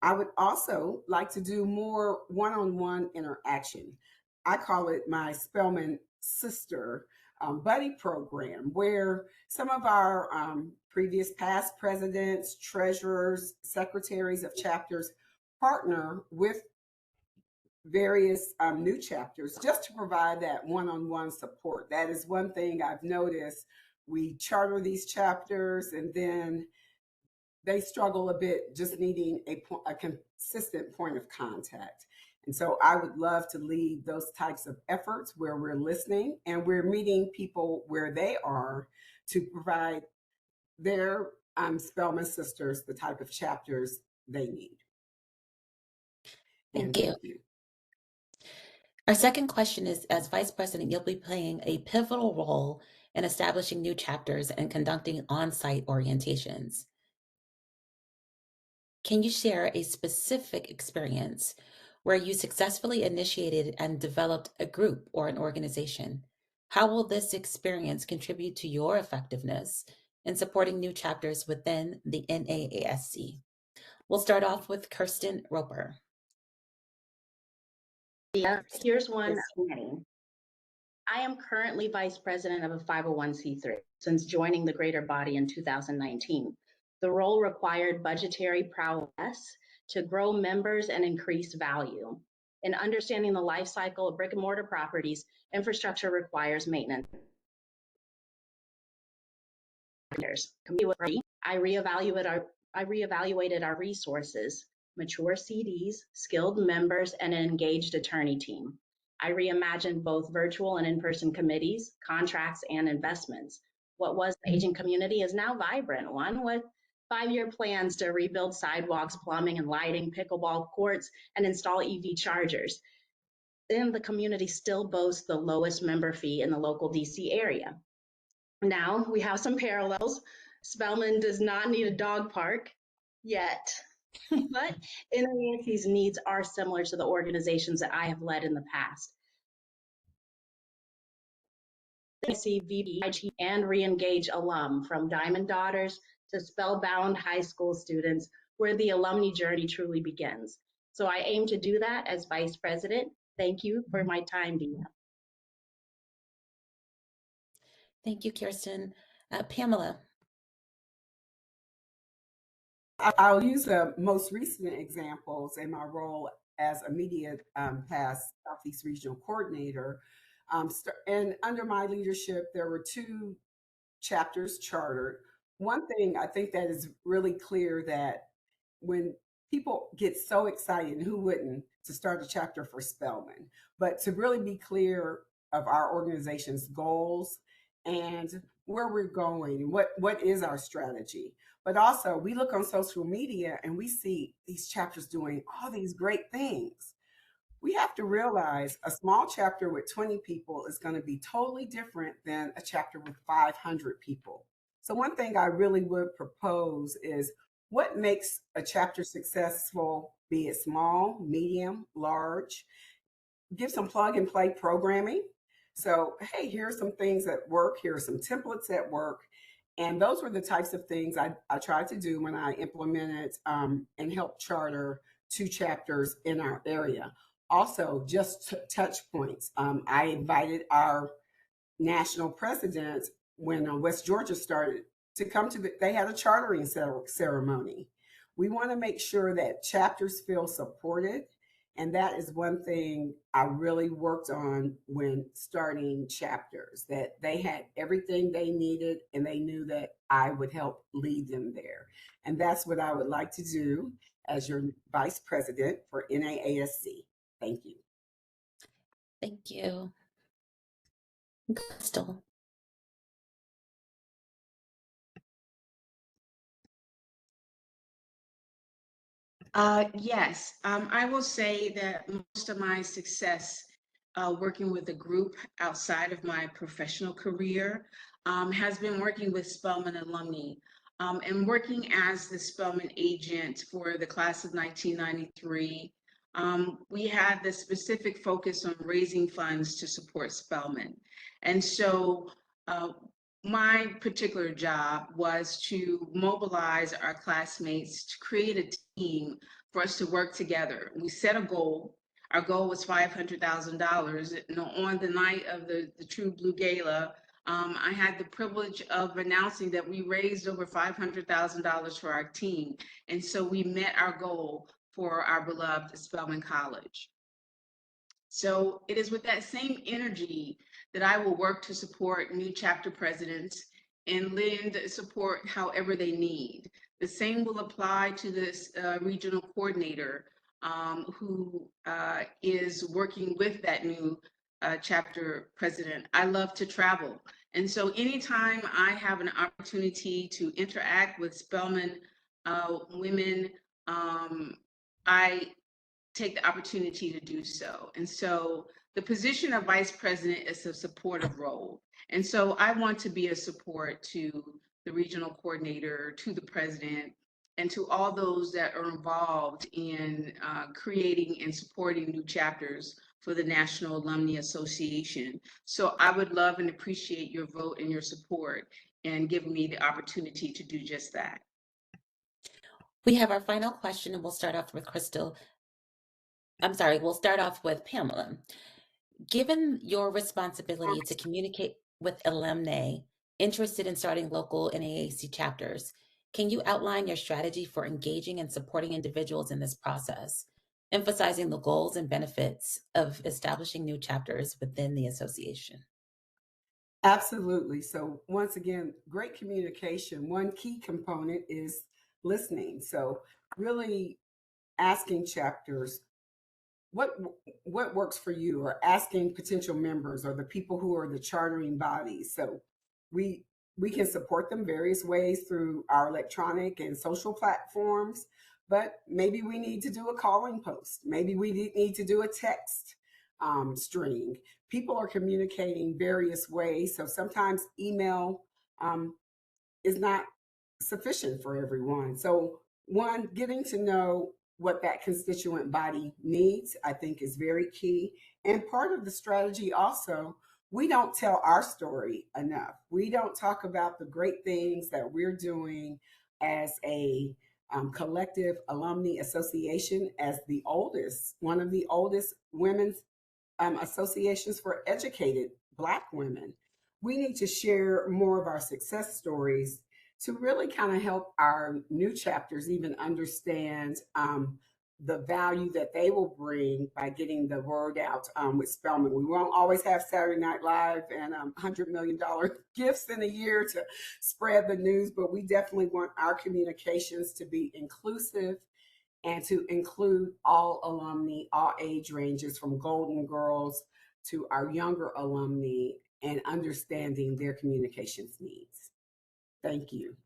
I would also like to do more one-on-one interaction. I call it my Spelman Sister Buddy Program, where some of our previous past presidents, treasurers, secretaries of chapters partner with various new chapters just to provide that one-on-one support. That is one thing I've noticed. We charter these chapters and then they struggle a bit just needing a consistent point of contact. And so I would love to lead those types of efforts where we're listening and we're meeting people where they are to provide their Spelman sisters the type of chapters they need. Thank you. Our second question is, as Vice President, you'll be playing a pivotal role in establishing new chapters and conducting on-site orientations. Can you share a specific experience where you successfully initiated and developed a group or an organization? How will this experience contribute to your effectiveness in supporting new chapters within the NAASC? We'll start off with Kirsten Roper. Yeah, here's one of many. I am currently vice president of a 501c3 since joining the greater body in 2019. The role required budgetary prowess to grow members and increase value. In understanding the life cycle of brick and mortar properties, infrastructure requires maintenance. I reevaluated our resources, mature CDs, skilled members, and an engaged attorney team. I reimagined both virtual and in-person committees, contracts, and investments. What was an aging community is now vibrant one with 5-year plans to rebuild sidewalks, plumbing and lighting, pickleball courts, and install EV chargers. Then the community still boasts the lowest member fee in the local DC area. Now we have some parallels. Spelman does not need a dog park yet, but NAASC's needs are similar to the organizations that I have led in the past. NAASC VP and re-engage alum from Diamond Daughters to Spellbound high school students where the alumni journey truly begins. So I aim to do that as vice president. Thank you for my time, Dina. Thank you, Kirsten. Pamela. I'll use the most recent examples in my role as a media past Southeast Regional Coordinator. And under my leadership, there were 2 chapters chartered. One thing I think that is really clear that when people get so excited, and who wouldn't, to start a chapter for Spelman, but to really be clear of our organization's goals and where we're going and what is our strategy. But also we look on social media and we see these chapters doing all these great things. We have to realize a small chapter with 20 people is going to be totally different than a chapter with 500 people. So one thing I really would propose is what makes a chapter successful, be it small, medium, large. Give some plug and play programming. So, hey, here are some things that work. Here are some templates that work. And those were the types of things I tried to do when I implemented and helped charter 2 chapters in our area. Also, just touch points. I invited our national president when West Georgia started to come to they had a chartering ceremony. We want to make sure that chapters feel supported. And that is one thing I really worked on when starting chapters, that they had everything they needed and they knew that I would help lead them there. And that's what I would like to do as your vice president for NAASC. Thank you. Thank you. Crystal. Yes, I will say that most of my success working with a group outside of my professional career has been working with Spelman alumni and working as the Spelman agent for the class of 1993. We had the specific focus on raising funds to support Spelman. And so my particular job was to mobilize our classmates to create a team for us to work together. We set a goal. Our goal was $500,000. On the night of the True Blue Gala, I had the privilege of announcing that we raised over $500,000 for our team. And so we met our goal for our beloved Spelman College. So it is with that same energy that I will work to support new chapter presidents and lend support however they need. The same will apply to this regional coordinator who is working with that new chapter president. I love to travel. And so anytime I have an opportunity to interact with Spelman women, I take the opportunity to do so. And so the position of vice president is a supportive role. And so I want to be a support to the regional coordinator, to the president, and to all those that are involved in creating and supporting new chapters for the National Alumni Association. So I would love and appreciate your vote and your support and giving me the opportunity to do just that. We have our final question, and we'll start off with we'll start off with Pamela. Given your responsibility to communicate with alumni interested in starting local NAASC chapters, can you outline your strategy for engaging and supporting individuals in this process, emphasizing the goals and benefits of establishing new chapters within the association? Absolutely. So once again, great communication. One key component is listening. So really asking chapters what works for you, or asking potential members or the people who are the chartering bodies. So we can support them various ways through our electronic and social platforms, but maybe we need to do a calling post. Maybe we need to do a text string. People are communicating various ways. So sometimes email is not sufficient for everyone. So one, getting to know what that constituent body needs, I think, is very key. And part of the strategy also, we don't tell our story enough. We don't talk about the great things that we're doing as a collective alumni association, as one of the oldest women's associations for educated Black women. We need to share more of our success stories to really kind of help our new chapters even understand the value that they will bring by getting the word out with Spelman. We won't always have Saturday Night Live and $100 million gifts in a year to spread the news, but we definitely want our communications to be inclusive and to include all alumni, all age ranges, from Golden Girls to our younger alumni, and understanding their communications needs. Thank you.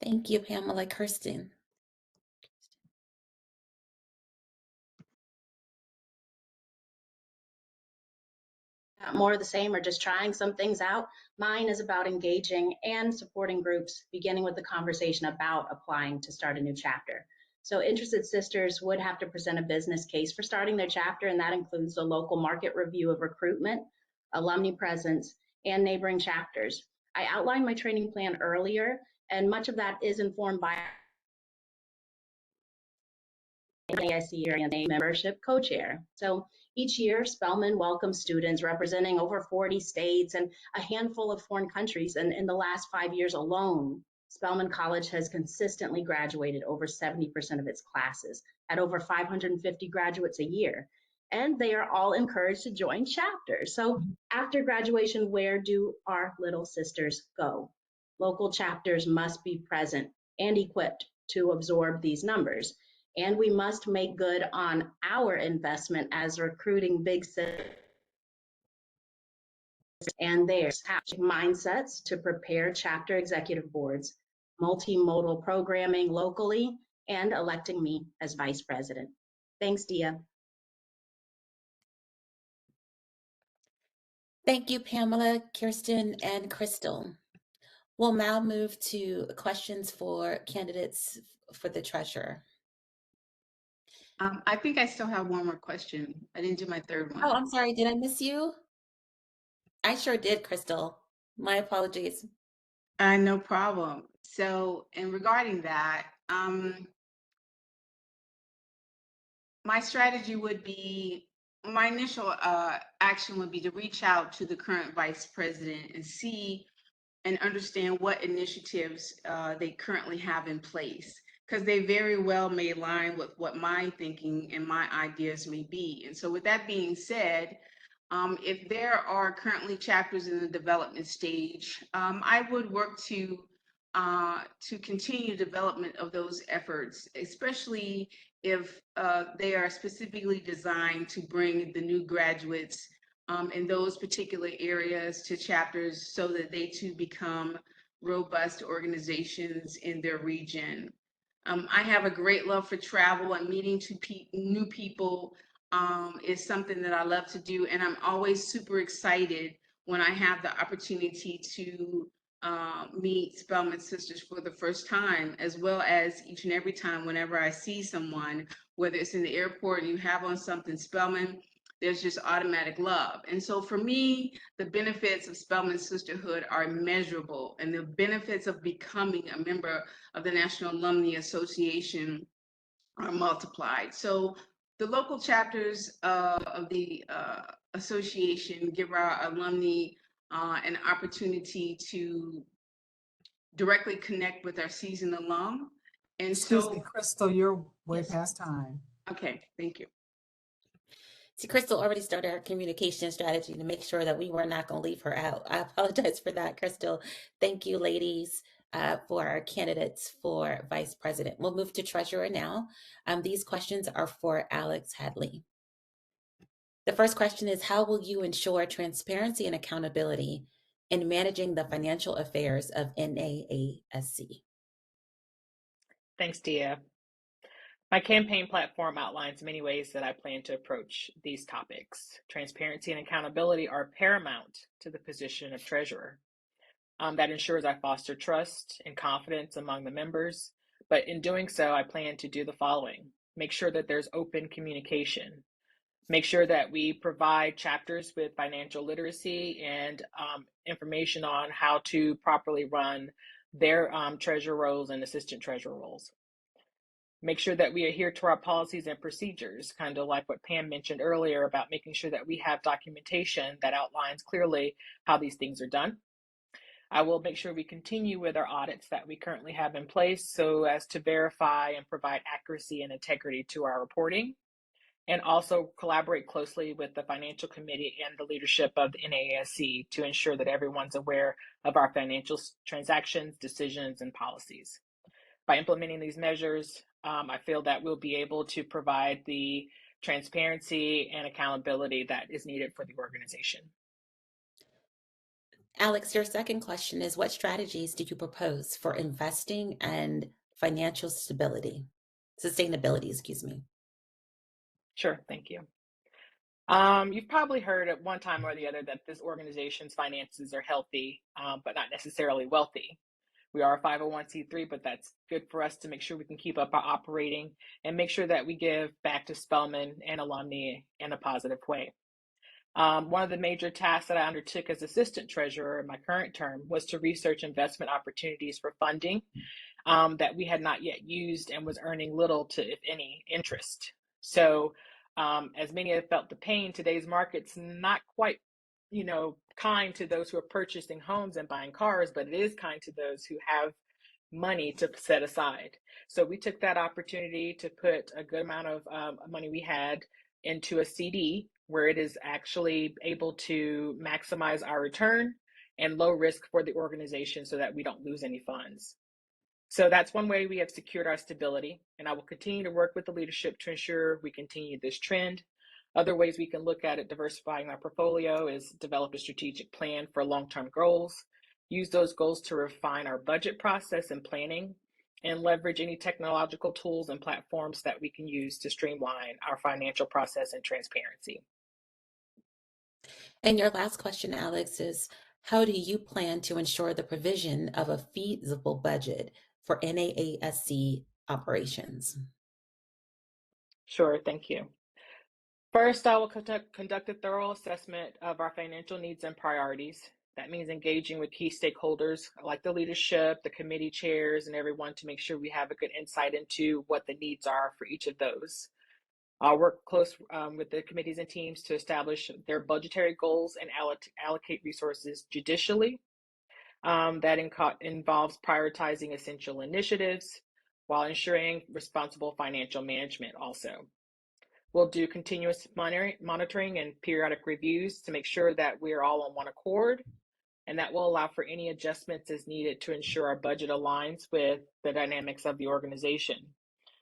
Thank you, Pamela. Kirsten. More of the same or just trying some things out. Mine is about engaging and supporting groups, beginning with the conversation about applying to start a new chapter. So interested sisters would have to present a business case for starting their chapter, and that includes a local market review of recruitment, alumni presence, and neighboring chapters. I outlined my training plan earlier, and much of that is informed by NAASC Area Membership Co-Chair. So each year, Spelman welcomes students representing over 40 states and a handful of foreign countries. And in the last 5 years alone, Spelman College has consistently graduated over 70% of its classes at over 550 graduates a year. And they are all encouraged to join chapters. So after graduation, where do our little sisters go? Local chapters must be present and equipped to absorb these numbers. And we must make good on our investment as recruiting big cities and their mindsets to prepare chapter executive boards, multimodal programming locally, and electing me as vice president. Thanks, Dia. Thank you, Pamela, Kirsten, and Crystal. We'll now move to questions for candidates for the treasurer. I think I still have one more question. I didn't do my third one. Oh, I'm sorry. Did I miss you? I sure did, Crystal. My apologies. No problem. So, in regarding that, my strategy would be, my initial action would be to reach out to the current vice president and see and understand what initiatives they currently have in place, because they very well may align with what my thinking and my ideas may be. And so with that being said, if there are currently chapters in the development stage, I would work to continue development of those efforts, especially if they are specifically designed to bring the new graduates in those particular areas to chapters so that they too become robust organizations in their region. I have a great love for travel, and meeting new people is something that I love to do. And I'm always super excited when I have the opportunity to meet Spelman Sisters for the first time, as well as each and every time whenever I see someone, whether it's in the airport and you have on something Spelman, there's just automatic love. And so for me, the benefits of Spelman Sisterhood are immeasurable, and the benefits of becoming a member of the National Alumni Association are multiplied. So the local chapters of the association give our alumni an opportunity to directly connect with our seasoned alum. And Excuse me, so, Crystal, you're way yes. past time. Okay, thank you. See, Crystal already started her communication strategy to make sure that we were not going to leave her out. I apologize for that, Crystal. Thank you, ladies, for our candidates for Vice President. We'll move to Treasurer now. These questions are for Alex Hadley. The first question is, how will you ensure transparency and accountability in managing the financial affairs of NAASC? Thanks, Dia. My campaign platform outlines many ways that I plan to approach these topics. Transparency and accountability are paramount to the position of treasurer. That ensures I foster trust and confidence among the members. But in doing so, I plan to do the following: make sure that there's open communication, make sure that we provide chapters with financial literacy and information on how to properly run their treasurer roles and assistant treasurer roles. Make sure that we adhere to our policies and procedures, kind of like what Pam mentioned earlier about making sure that we have documentation that outlines clearly how these things are done. I will make sure we continue with our audits that we currently have in place so as to verify and provide accuracy and integrity to our reporting, and also collaborate closely with the financial committee and the leadership of the NAASC to ensure that everyone's aware of our financial transactions, decisions, and policies. By implementing these measures, I feel that we'll be able to provide the transparency and accountability that is needed for the organization. Alex, your second question is, what strategies do you propose for investing and financial sustainability, excuse me? Sure, thank you. You've probably heard at one time or the other that this organization's finances are healthy, but not necessarily wealthy. We are a 501c3, but that's good for us to make sure we can keep up our operating and make sure that we give back to Spelman and alumni in a positive way. One of the major tasks that I undertook as assistant treasurer in my current term was to research investment opportunities for funding that we had not yet used and was earning little to, if any, interest. So as many have felt the pain, today's market's not quite kind to those who are purchasing homes and buying cars, but it is kind to those who have money to set aside. So we took that opportunity to put a good amount of money we had into a CD where it is actually able to maximize our return and low risk for the organization so that we don't lose any funds. So that's one way we have secured our stability, and I will continue to work with the leadership to ensure we continue this trend. Other ways we can look at it, diversifying our portfolio, is develop a strategic plan for long-term goals, use those goals to refine our budget process and planning, and leverage any technological tools and platforms that we can use to streamline our financial process and transparency. And your last question, Alex, is how do you plan to ensure the provision of a feasible budget for NAASC operations? Sure, thank you. First, I will conduct a thorough assessment of our financial needs and priorities. That means engaging with key stakeholders like the leadership, the committee chairs, and everyone to make sure we have a good insight into what the needs are for each of those. I'll work close with the committees and teams to establish their budgetary goals and allocate resources judicially. That involves prioritizing essential initiatives while ensuring responsible financial management also. We'll do continuous monitoring and periodic reviews to make sure that we're all on one accord, and that will allow for any adjustments as needed to ensure our budget aligns with the dynamics of the organization.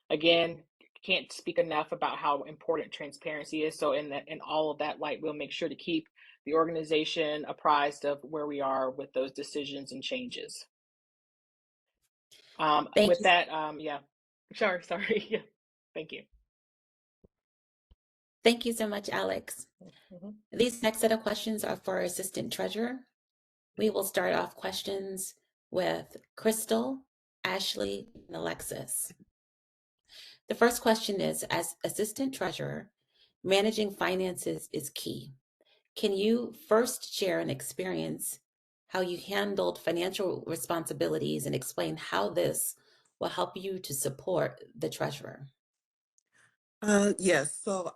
Again, can't speak enough about how important transparency is. So in all of that light, we'll make sure to keep the organization apprised of where we are with those decisions and changes. With that, yeah, sure, sorry, yeah, thank you. Thank you so much, Alex. These next set of questions are for our Assistant Treasurer. We will start off questions with Crystal, Ashley, and Alexis. The first question is, as Assistant Treasurer, managing finances is key. Can you first share an experience, how you handled financial responsibilities, and explain how this will help you to support the treasurer? Yes, so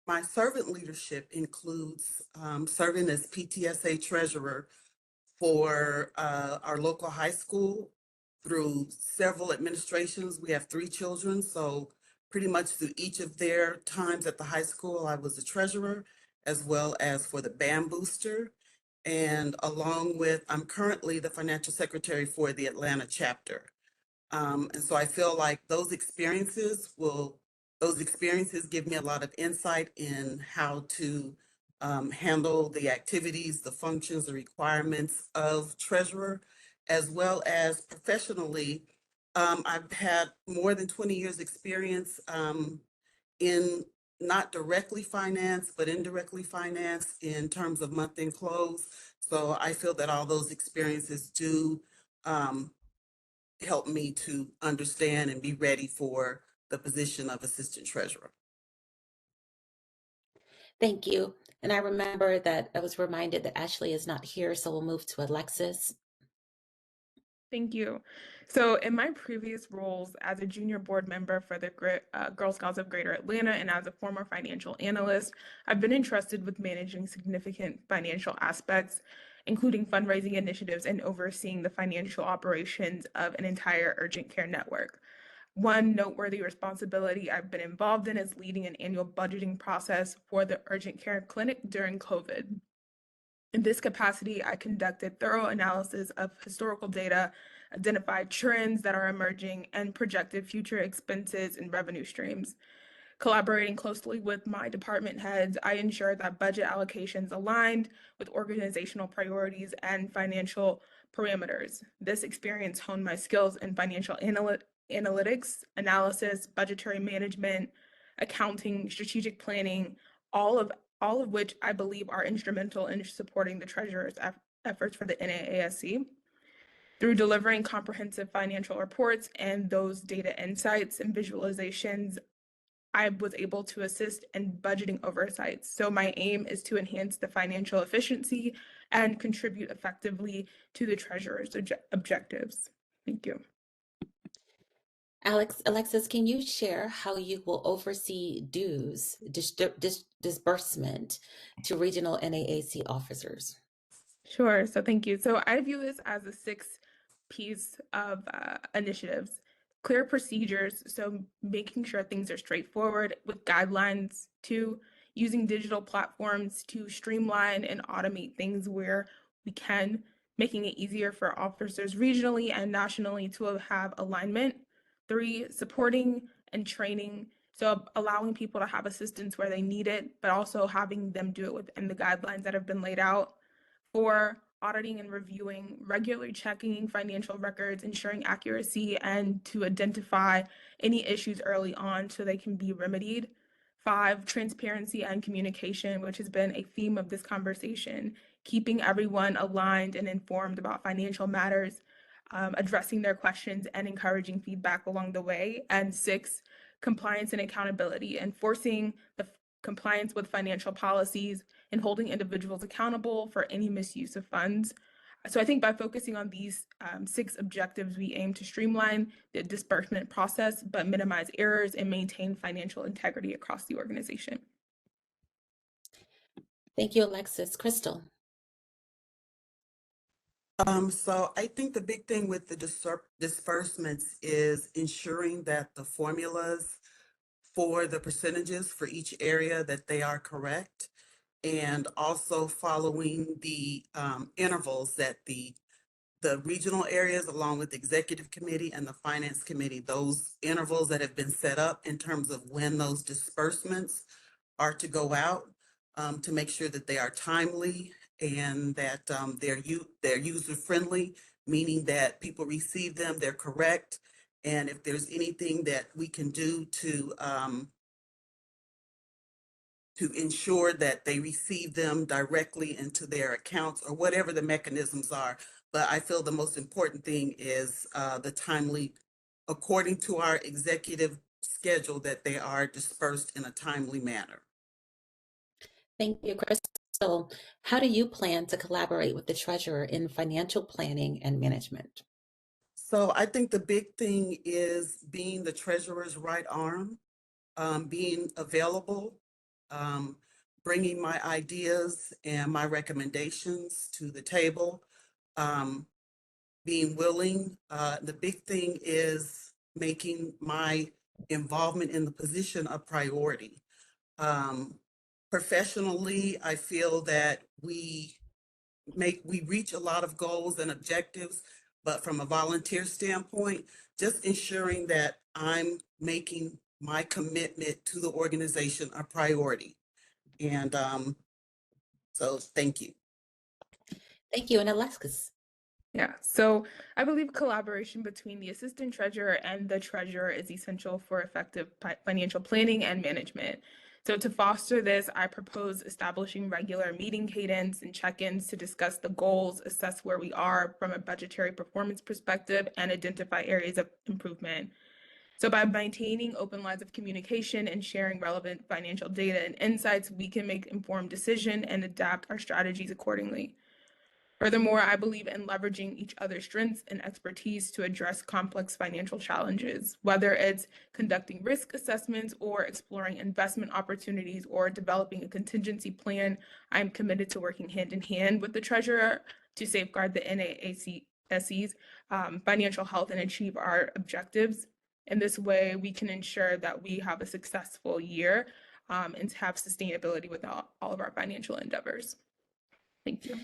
my servant leadership includes serving as PTSA treasurer for our local high school through several administrations. We have 3 children, so pretty much through each of their times at the high school, I was the treasurer, as well as for the band booster. And along with, I'm currently the financial secretary for the Atlanta chapter. And so I feel like those experiences give me a lot of insight in how to handle the activities, the functions, the requirements of treasurer, as well as professionally. I've had more than 20 years experience in not directly finance, but indirectly finance in terms of month-end close. So I feel that all those experiences do help me to understand and be ready for the position of assistant treasurer. Thank you. And I remember that I was reminded that Ashley is not here, so we'll move to Alexis. Thank you. So in my previous roles as a junior board member for the Girl Scouts of Greater Atlanta and as a former financial analyst, I've been entrusted with managing significant financial aspects, including fundraising initiatives and overseeing the financial operations of an entire urgent care network. One noteworthy responsibility I've been involved in is leading an annual budgeting process for the urgent care clinic during COVID. In this capacity, I conducted thorough analysis of historical data, identified trends that are emerging, and projected future expenses and revenue streams. Collaborating closely with my department heads, I ensured that budget allocations aligned with organizational priorities and financial parameters. This experience honed my skills in financial analytics, analysis, budgetary management, accounting, strategic planning, all of which I believe are instrumental in supporting the treasurer's efforts for the NAASC. Through delivering comprehensive financial reports and those data insights and visualizations, I was able to assist in budgeting oversights. So my aim is to enhance the financial efficiency and contribute effectively to the treasurer's objectives. Thank you. Alexis, can you share how you will oversee dues disbursement to regional NAAC officers? Sure. So thank you. So I view this as a 6-piece of initiatives. Clear procedures, so making sure things are straightforward with guidelines. 2, using digital platforms to streamline and automate things where we can, making it easier for officers regionally and nationally to have alignment. 3, supporting and training, so allowing people to have assistance where they need it, but also having them do it within the guidelines that have been laid out. 4, auditing and reviewing, regularly checking financial records, ensuring accuracy, and to identify any issues early on so they can be remedied. 5, transparency and communication, which has been a theme of this conversation, keeping everyone aligned and informed about financial matters, addressing their questions and encouraging feedback along the way. And 6, compliance and accountability, enforcing the compliance with financial policies and holding individuals accountable for any misuse of funds. So I think by focusing on these 6 objectives, we aim to streamline the disbursement process, but minimize errors and maintain financial integrity across the organization. Thank you, Alexis. Crystal. So I think the big thing with the disbursements is ensuring that the formulas for the percentages for each area that they are correct, and also following the intervals that the regional areas, along with the executive committee and the finance committee, those intervals that have been set up in terms of when those disbursements are to go out, to make sure that they are timely and that they're user friendly, meaning that people receive them, they're correct. And if there's anything that we can do to to ensure that they receive them directly into their accounts or whatever the mechanisms are. But I feel the most important thing is the timely, according to our executive schedule, that they are dispersed in a timely manner. Thank you, Crystal. How do you plan to collaborate with the treasurer in financial planning and management? So I think the big thing is being the treasurer's right arm, being available, bringing my ideas and my recommendations to the table, being willing. The big thing is making my involvement in the position a priority. Professionally, I feel that we reach a lot of goals and objectives, but from a volunteer standpoint, just ensuring that I'm making my commitment to the organization a priority. And so thank you. Thank you. And Alexis. Yeah, so I believe collaboration between the assistant treasurer and the treasurer is essential for effective financial planning and management. So to foster this, I propose establishing regular meeting cadence and check-ins to discuss the goals, assess where we are from a budgetary performance perspective, and identify areas of improvement. So by maintaining open lines of communication and sharing relevant financial data and insights, we can make informed decisions and adapt our strategies accordingly. Furthermore, I believe in leveraging each other's strengths and expertise to address complex financial challenges, whether it's conducting risk assessments or exploring investment opportunities or developing a contingency plan. I'm committed to working hand in hand with the treasurer to safeguard the NAASC's financial health and achieve our objectives. In this way, we can ensure that we have a successful year and have sustainability with all of our financial endeavors. Thank you.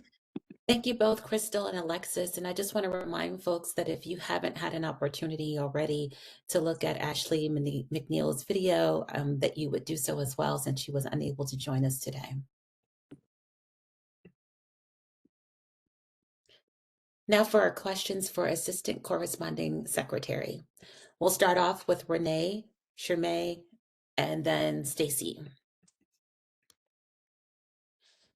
Thank you both, Crystal and Alexis. And I just want to remind folks that if you haven't had an opportunity already to look at Ashley McNeil's video, that you would do so as well, since she was unable to join us today. Now for our questions for Assistant Corresponding Secretary. We'll start off with Renee, Shermay, and then Stacy.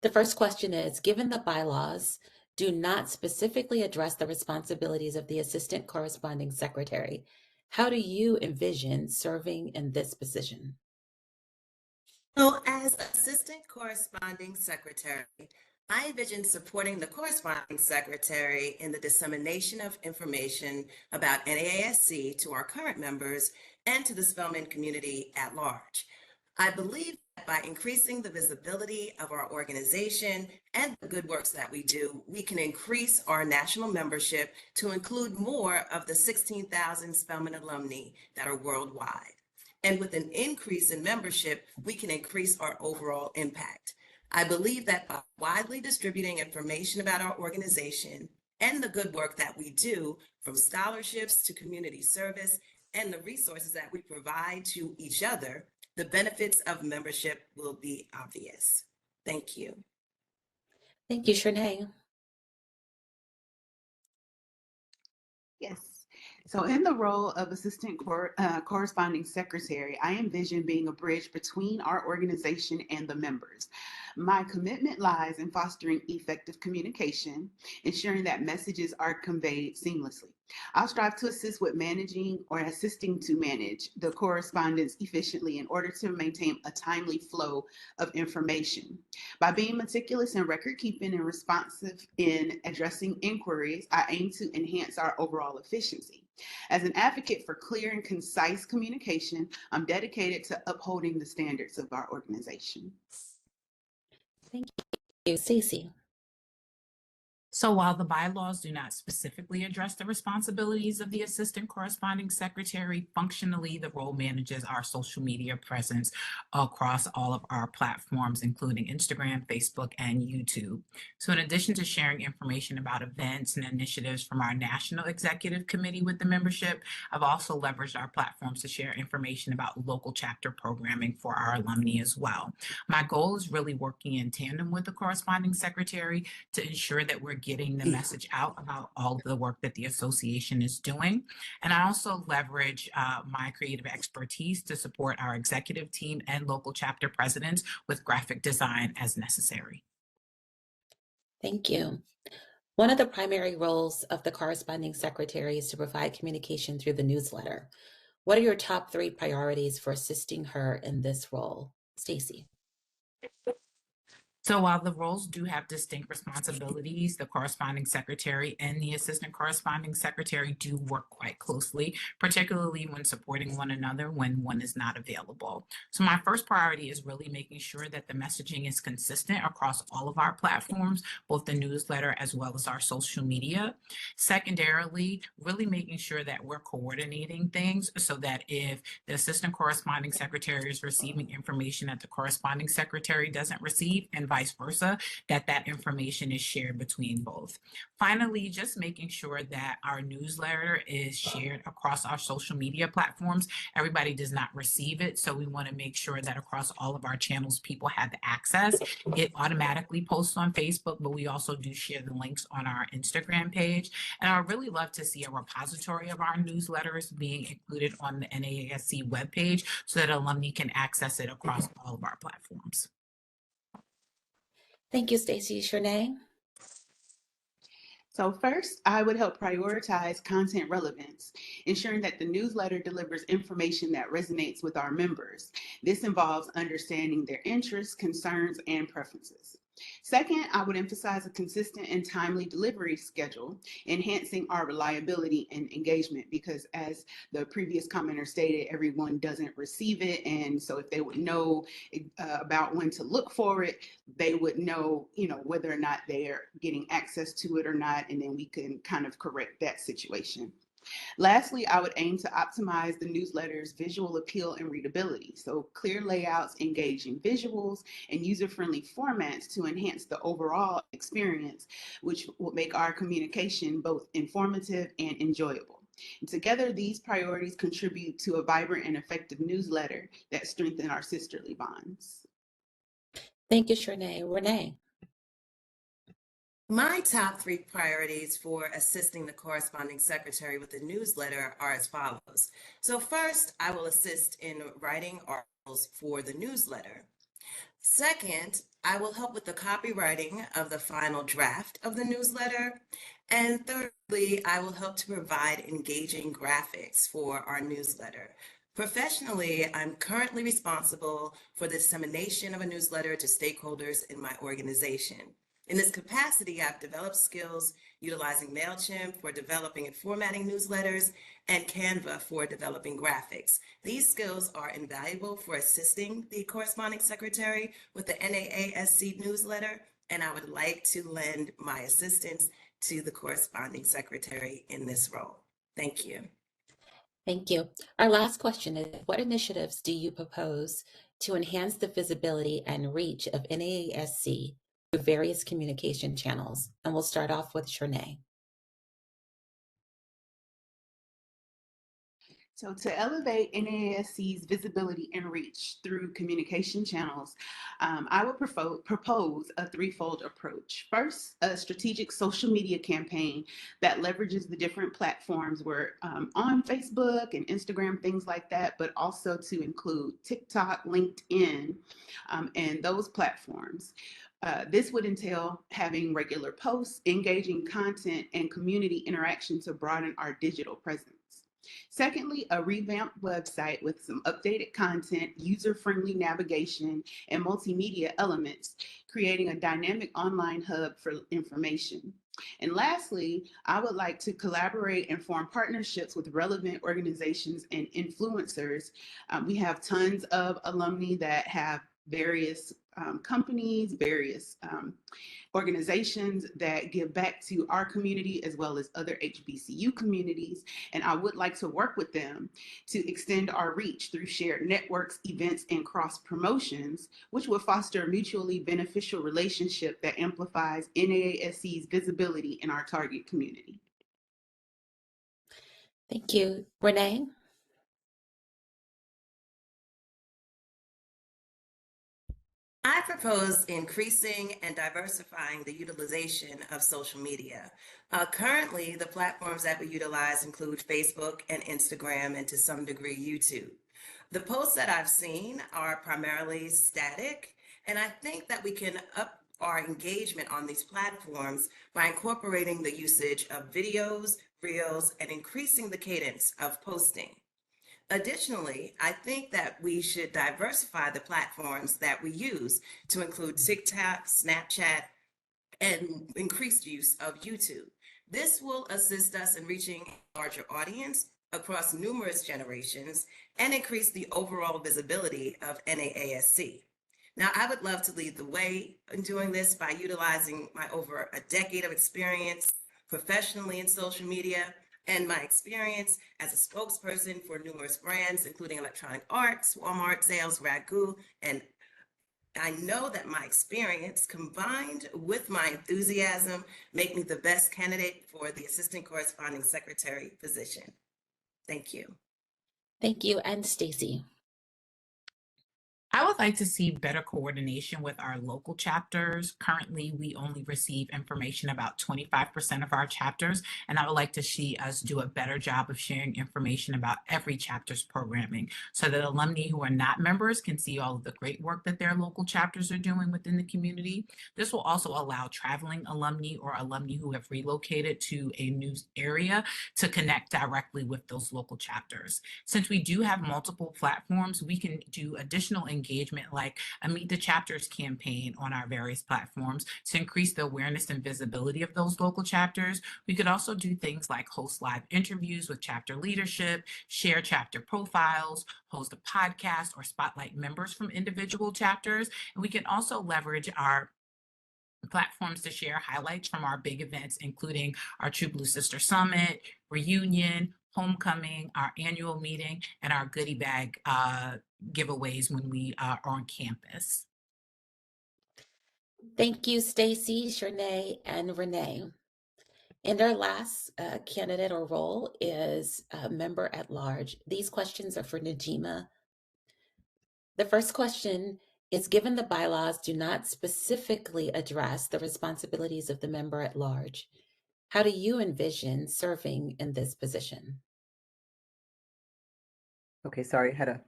The first question is, given the bylaws do not specifically address the responsibilities of the Assistant Corresponding Secretary, how do you envision serving in this position? So as Assistant Corresponding Secretary, I envision supporting the Corresponding Secretary in the dissemination of information about NAASC to our current members and to the Spelman community at large. I believe that by increasing the visibility of our organization and the good works that we do, we can increase our national membership to include more of the 16,000 Spelman alumni that are worldwide. And with an increase in membership, we can increase our overall impact. I believe that by widely distributing information about our organization and the good work that we do, from scholarships to community service and the resources that we provide to each other, the benefits of membership will be obvious. Thank you. Thank you, Shernae. Yes. So in the role of Assistant Corresponding Secretary, I envision being a bridge between our organization and the members. My commitment lies in fostering effective communication, ensuring that messages are conveyed seamlessly. I'll strive to assist with managing or assisting to manage the correspondence efficiently in order to maintain a timely flow of information. By being meticulous in record keeping and responsive in addressing inquiries, I aim to enhance our overall efficiency. As an advocate for clear and concise communication, I'm dedicated to upholding the standards of our organization. Thank you, Stacey. So while the bylaws do not specifically address the responsibilities of the Assistant Corresponding Secretary, functionally the role manages our social media presence across all of our platforms, including Instagram, Facebook, and YouTube. So in addition to sharing information about events and initiatives from our National Executive Committee with the membership, I've also leveraged our platforms to share information about local chapter programming for our alumni as well. My goal is really working in tandem with the Corresponding Secretary to ensure that we're getting the message out about all of the work that the association is doing. And I also leverage my creative expertise to support our executive team and local chapter presidents with graphic design as necessary. Thank you. One of the primary roles of the corresponding secretary is to provide communication through the newsletter. What are your top 3 priorities for assisting her in this role? Stacy. So while the roles do have distinct responsibilities, the corresponding secretary and the assistant corresponding secretary do work quite closely, particularly when supporting one another when one is not available. So my first priority is really making sure that the messaging is consistent across all of our platforms, both the newsletter as well as our social media. Secondarily, really making sure that we're coordinating things so that if the assistant corresponding secretary is receiving information that the corresponding secretary doesn't receive, and vice versa, that information is shared between both. Finally, just making sure that our newsletter is shared across our social media platforms. Everybody does not receive it, so we want to make sure that across all of our channels, people have access. It automatically posts on Facebook, but we also do share the links on our Instagram page. And I would really love to see a repository of our newsletters being included on the NAASC webpage so that alumni can access it across all of our platforms. Thank you, Stacy. Shernay? So first, I would help prioritize content relevance, ensuring that the newsletter delivers information that resonates with our members. This involves understanding their interests, concerns, and preferences. Second, I would emphasize a consistent and timely delivery schedule, enhancing our reliability and engagement, because as the previous commenter stated, everyone doesn't receive it. And so if they would know about when to look for it, they would know, whether or not they're getting access to it or not, and then we can kind of correct that situation. Lastly, I would aim to optimize the newsletter's visual appeal and readability. So clear layouts, engaging visuals, and user-friendly formats to enhance the overall experience, which will make our communication both informative and enjoyable. And together, these priorities contribute to a vibrant and effective newsletter that strengthen our sisterly bonds. Thank you, Shernay. Renee? My top 3 priorities for assisting the corresponding secretary with the newsletter are as follows. So first, I will assist in writing articles for the newsletter. Second, I will help with the copywriting of the final draft of the newsletter. And thirdly, I will help to provide engaging graphics for our newsletter. Professionally, I'm currently responsible for the dissemination of a newsletter to stakeholders in my organization. In this capacity, I've developed skills utilizing MailChimp for developing and formatting newsletters and Canva for developing graphics. These skills are invaluable for assisting the corresponding secretary with the NAASC newsletter, and I would like to lend my assistance to the corresponding secretary in this role. Thank you. Thank you. Our last question is, what initiatives do you propose to enhance the visibility and reach of NAASC through various communication channels? And we'll start off with Shernay. So to elevate NAASC's visibility and reach through communication channels, I will propose a threefold approach. First, a strategic social media campaign that leverages the different platforms we're on Facebook and Instagram, things like that, but also to include TikTok, LinkedIn, and those platforms. This would entail having regular posts, engaging content, and community interaction to broaden our digital presence. Secondly, a revamped website with some updated content, user-friendly navigation, and multimedia elements, creating a dynamic online hub for information. And lastly, I would like to collaborate and form partnerships with relevant organizations and influencers. We have tons of alumni that have various companies, various organizations that give back to our community as well as other HBCU communities. And I would like to work with them to extend our reach through shared networks, events, and cross promotions, which will foster a mutually beneficial relationship that amplifies NAASC's visibility in our target community. Thank you. Renee? I propose increasing and diversifying the utilization of social media. Currently, the platforms that we utilize include Facebook and Instagram, and to some degree, YouTube. The posts that I've seen are primarily static, and I think that we can up our engagement on these platforms by incorporating the usage of videos, reels, and increasing the cadence of posting. Additionally, I think that we should diversify the platforms that we use to include TikTok, Snapchat, and increased use of YouTube. This will assist us in reaching a larger audience across numerous generations and increase the overall visibility of NAASC. Now, I would love to lead the way in doing this by utilizing my over a decade of experience professionally in social media and my experience as a spokesperson for numerous brands, including Electronic Arts, Walmart, Sales, Ragu, and I know that my experience combined with my enthusiasm make me the best candidate for the Assistant Corresponding Secretary position. Thank you. Thank you. And Stacy. I would like to see better coordination with our local chapters. Currently, we only receive information about 25% of our chapters, and I would like to see us do a better job of sharing information about every chapter's programming so that alumni who are not members can see all of the great work that their local chapters are doing within the community. This will also allow traveling alumni or alumni who have relocated to a new area to connect directly with those local chapters. Since we do have multiple platforms, we can do additional engagement like a Meet the Chapters campaign on our various platforms to increase the awareness and visibility of those local chapters. We could also do things like host live interviews with chapter leadership, share chapter profiles, host a podcast, or spotlight members from individual chapters. And we can also leverage our platforms to share highlights from our big events, including our True Blue Sister Summit, Reunion, Homecoming, our annual meeting, and our goodie bag giveaways when we are on campus. Thank you, Stacy, Shernay, and Renee. And our last candidate or role is a member at large. These questions are for Najima. The first question is, given the bylaws do not specifically address the responsibilities of the member at large, how do you envision serving in this position? Okay, sorry, I had a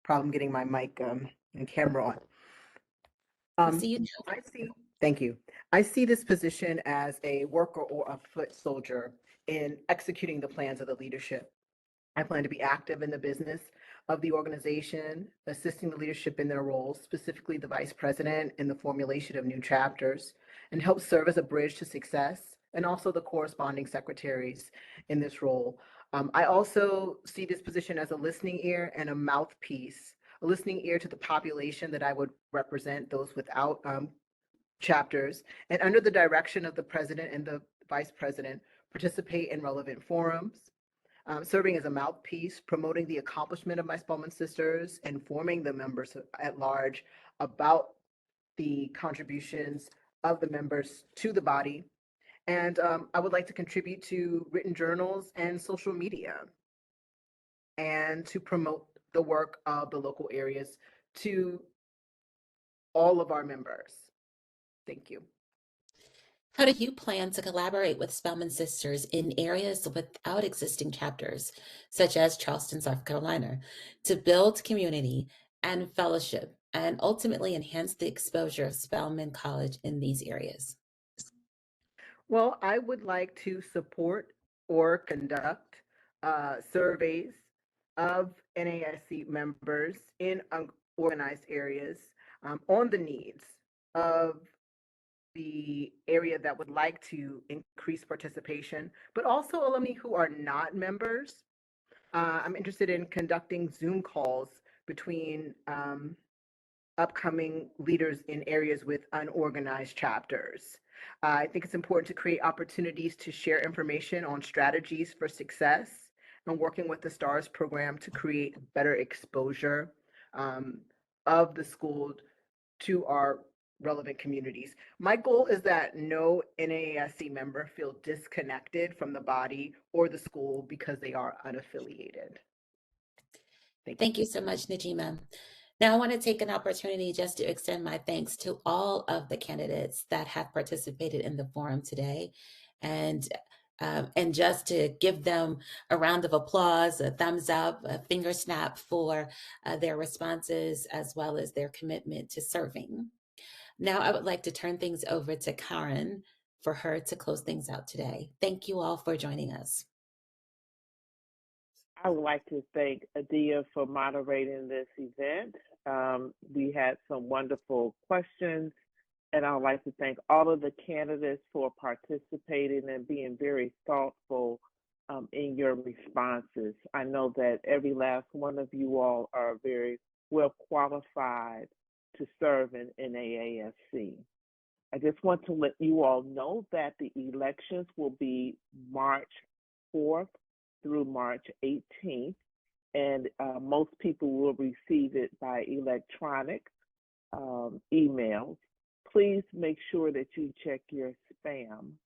problem getting my mic and camera on. Thank you. I see this position as a worker or a foot soldier in executing the plans of the leadership. I plan to be active in the business of the organization, assisting the leadership in their roles, specifically the vice president in the formulation of new chapters, and help serve as a bridge to success, and also the corresponding secretaries in this role. I also see this position as a listening ear and a mouthpiece, a listening ear to the population that I would represent, those without chapters, and under the direction of the president and the vice president, participate in relevant forums, serving as a mouthpiece, promoting the accomplishment of my Spelman sisters, informing the members at large about the contributions of the members to the body. And I would like to contribute to written journals and social media, and to promote the work of the local areas to all of our members. Thank you. How do you plan to collaborate with Spelman Sisters in areas without existing chapters, such as Charleston, South Carolina, to build community and fellowship and ultimately enhance the exposure of Spelman College in these areas? Well, I would like to support or conduct surveys of NAASC members in organized areas on the needs of the area that would like to increase participation, but also alumni who are not members. I'm interested in conducting Zoom calls between upcoming leaders in areas with unorganized chapters. I think it's important to create opportunities to share information on strategies for success and working with the STARS program to create better exposure of the school to our relevant communities. My goal is that no NAASC member feel disconnected from the body or the school because they are unaffiliated. Thank you so much, Najima. Now, I want to take an opportunity just to extend my thanks to all of the candidates that have participated in the forum today, and just to give them a round of applause, a thumbs up, a finger snap for their responses, as well as their commitment to serving. Now, I would like to turn things over to Karen for her to close things out today. Thank you all for joining us. I would like to thank Adia for moderating this event. We had some wonderful questions, and I would like to thank all of the candidates for participating and being very thoughtful in your responses. I know that every last one of you all are very well qualified to serve in NAASC. I just want to let you all know that the elections will be March 4th through March 18th, and most people will receive it by electronic emails. Please make sure that you check your spam.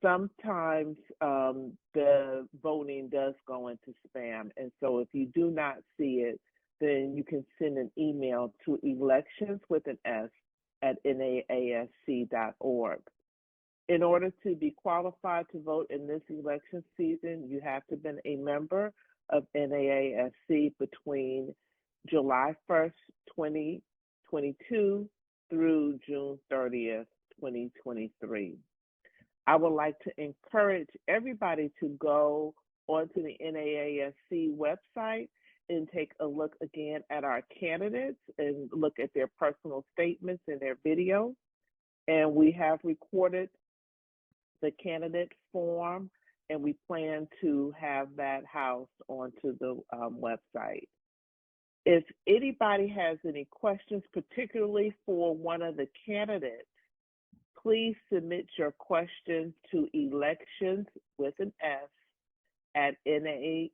Sometimes the voting does go into spam, and so if you do not see it, then you can send an email to elections@naasc.org. In order to be qualified to vote in this election season, you have to have been a member of NAASC between July 1st, 2022 through June 30th, 2023. I would like to encourage everybody to go onto the NAASC website and take a look again at our candidates and look at their personal statements and their videos. And we have recorded the candidate form, and we plan to have that housed onto the website. If anybody has any questions, particularly for one of the candidates, please submit your questions to elections with an S at naasc.org,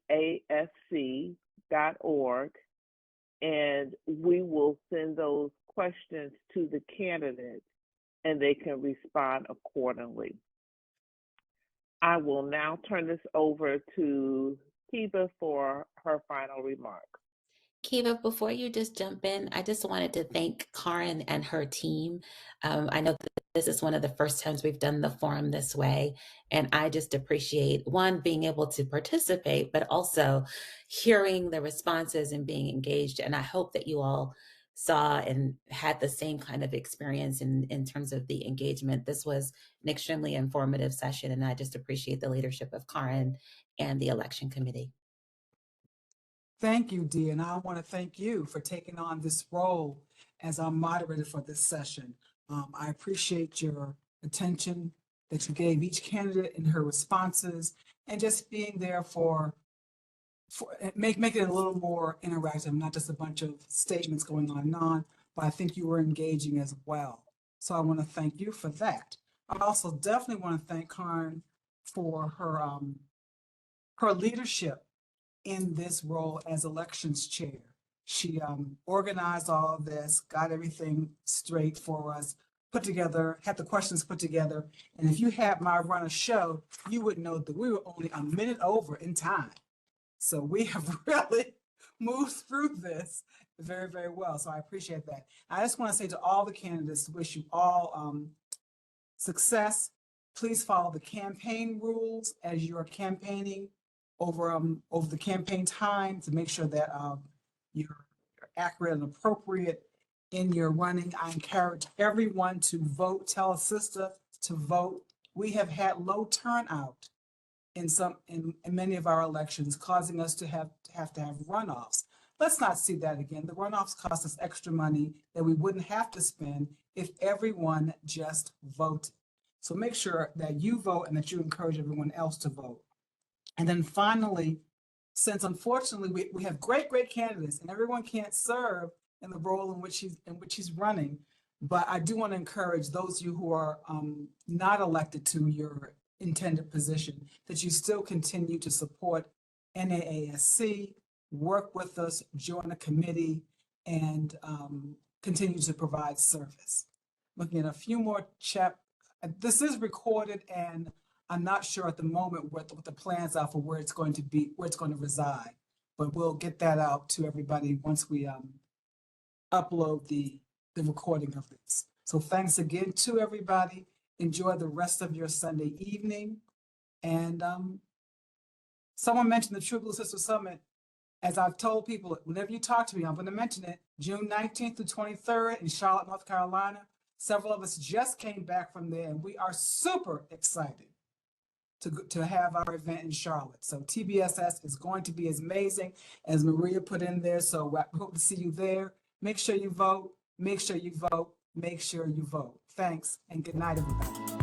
and we will send those questions to the candidates and they can respond accordingly. I will now turn this over to Kiva for her final remarks. Kiva, before you just jump in, I just wanted to thank Karen and her team. I know that this is one of the first times we've done the forum this way, and I just appreciate, one, being able to participate, but also hearing the responses and being engaged. And I hope that you all saw and had the same kind of experience in terms of the engagement. This was an extremely informative session, and I just appreciate the leadership of Karen and the election committee. Thank you, Dee, and I want to thank you for taking on this role as our moderator for this session. I appreciate your attention that you gave each candidate in her responses, and just being there for making it a little more interactive, not just a bunch of statements going on and on, but I think you were engaging as well. So I want to thank you for that. I also definitely want to thank Karen for her leadership in this role as elections chair. She organized all of this, got everything straight for us, put together, had the questions put together. And if you had my run a show, you would know that we were only a minute over in time. So we have really moved through this very, very well. So I appreciate that. I just want to say to all the candidates, wish you all success. Please follow the campaign rules as you're campaigning over the campaign time to make sure that you're accurate and appropriate in your running. I encourage everyone to vote. Tell a sister to vote. We have had low turnout in many of our elections, causing us to have runoffs. Let's not see that again. The runoffs cost us extra money that we wouldn't have to spend if everyone just voted. So make sure that you vote and that you encourage everyone else to vote. And then finally, since unfortunately we have great candidates and everyone can't serve in the role in which he's running, but I do want to encourage those of you who are not elected to your intended position that you still continue to support NAASC, work with us, join a committee, and continue to provide service. Looking at a few more this is recorded, and I'm not sure at the moment what the plans are for where it's going to be, where it's going to reside, but we'll get that out to everybody once we upload the recording of this. So thanks again to everybody. Enjoy the rest of your Sunday evening. And someone mentioned the True Blue Sister Summit. As I've told people, whenever you talk to me, I'm going to mention it. June 19th through 23rd in Charlotte, North Carolina. Several of us just came back from there, and we are super excited to have our event in Charlotte. So TBSS is going to be as amazing as Maria put in there. So I hope to see you there. Make sure you vote. Make sure you vote. Make sure you vote. Thanks, and good night, everybody.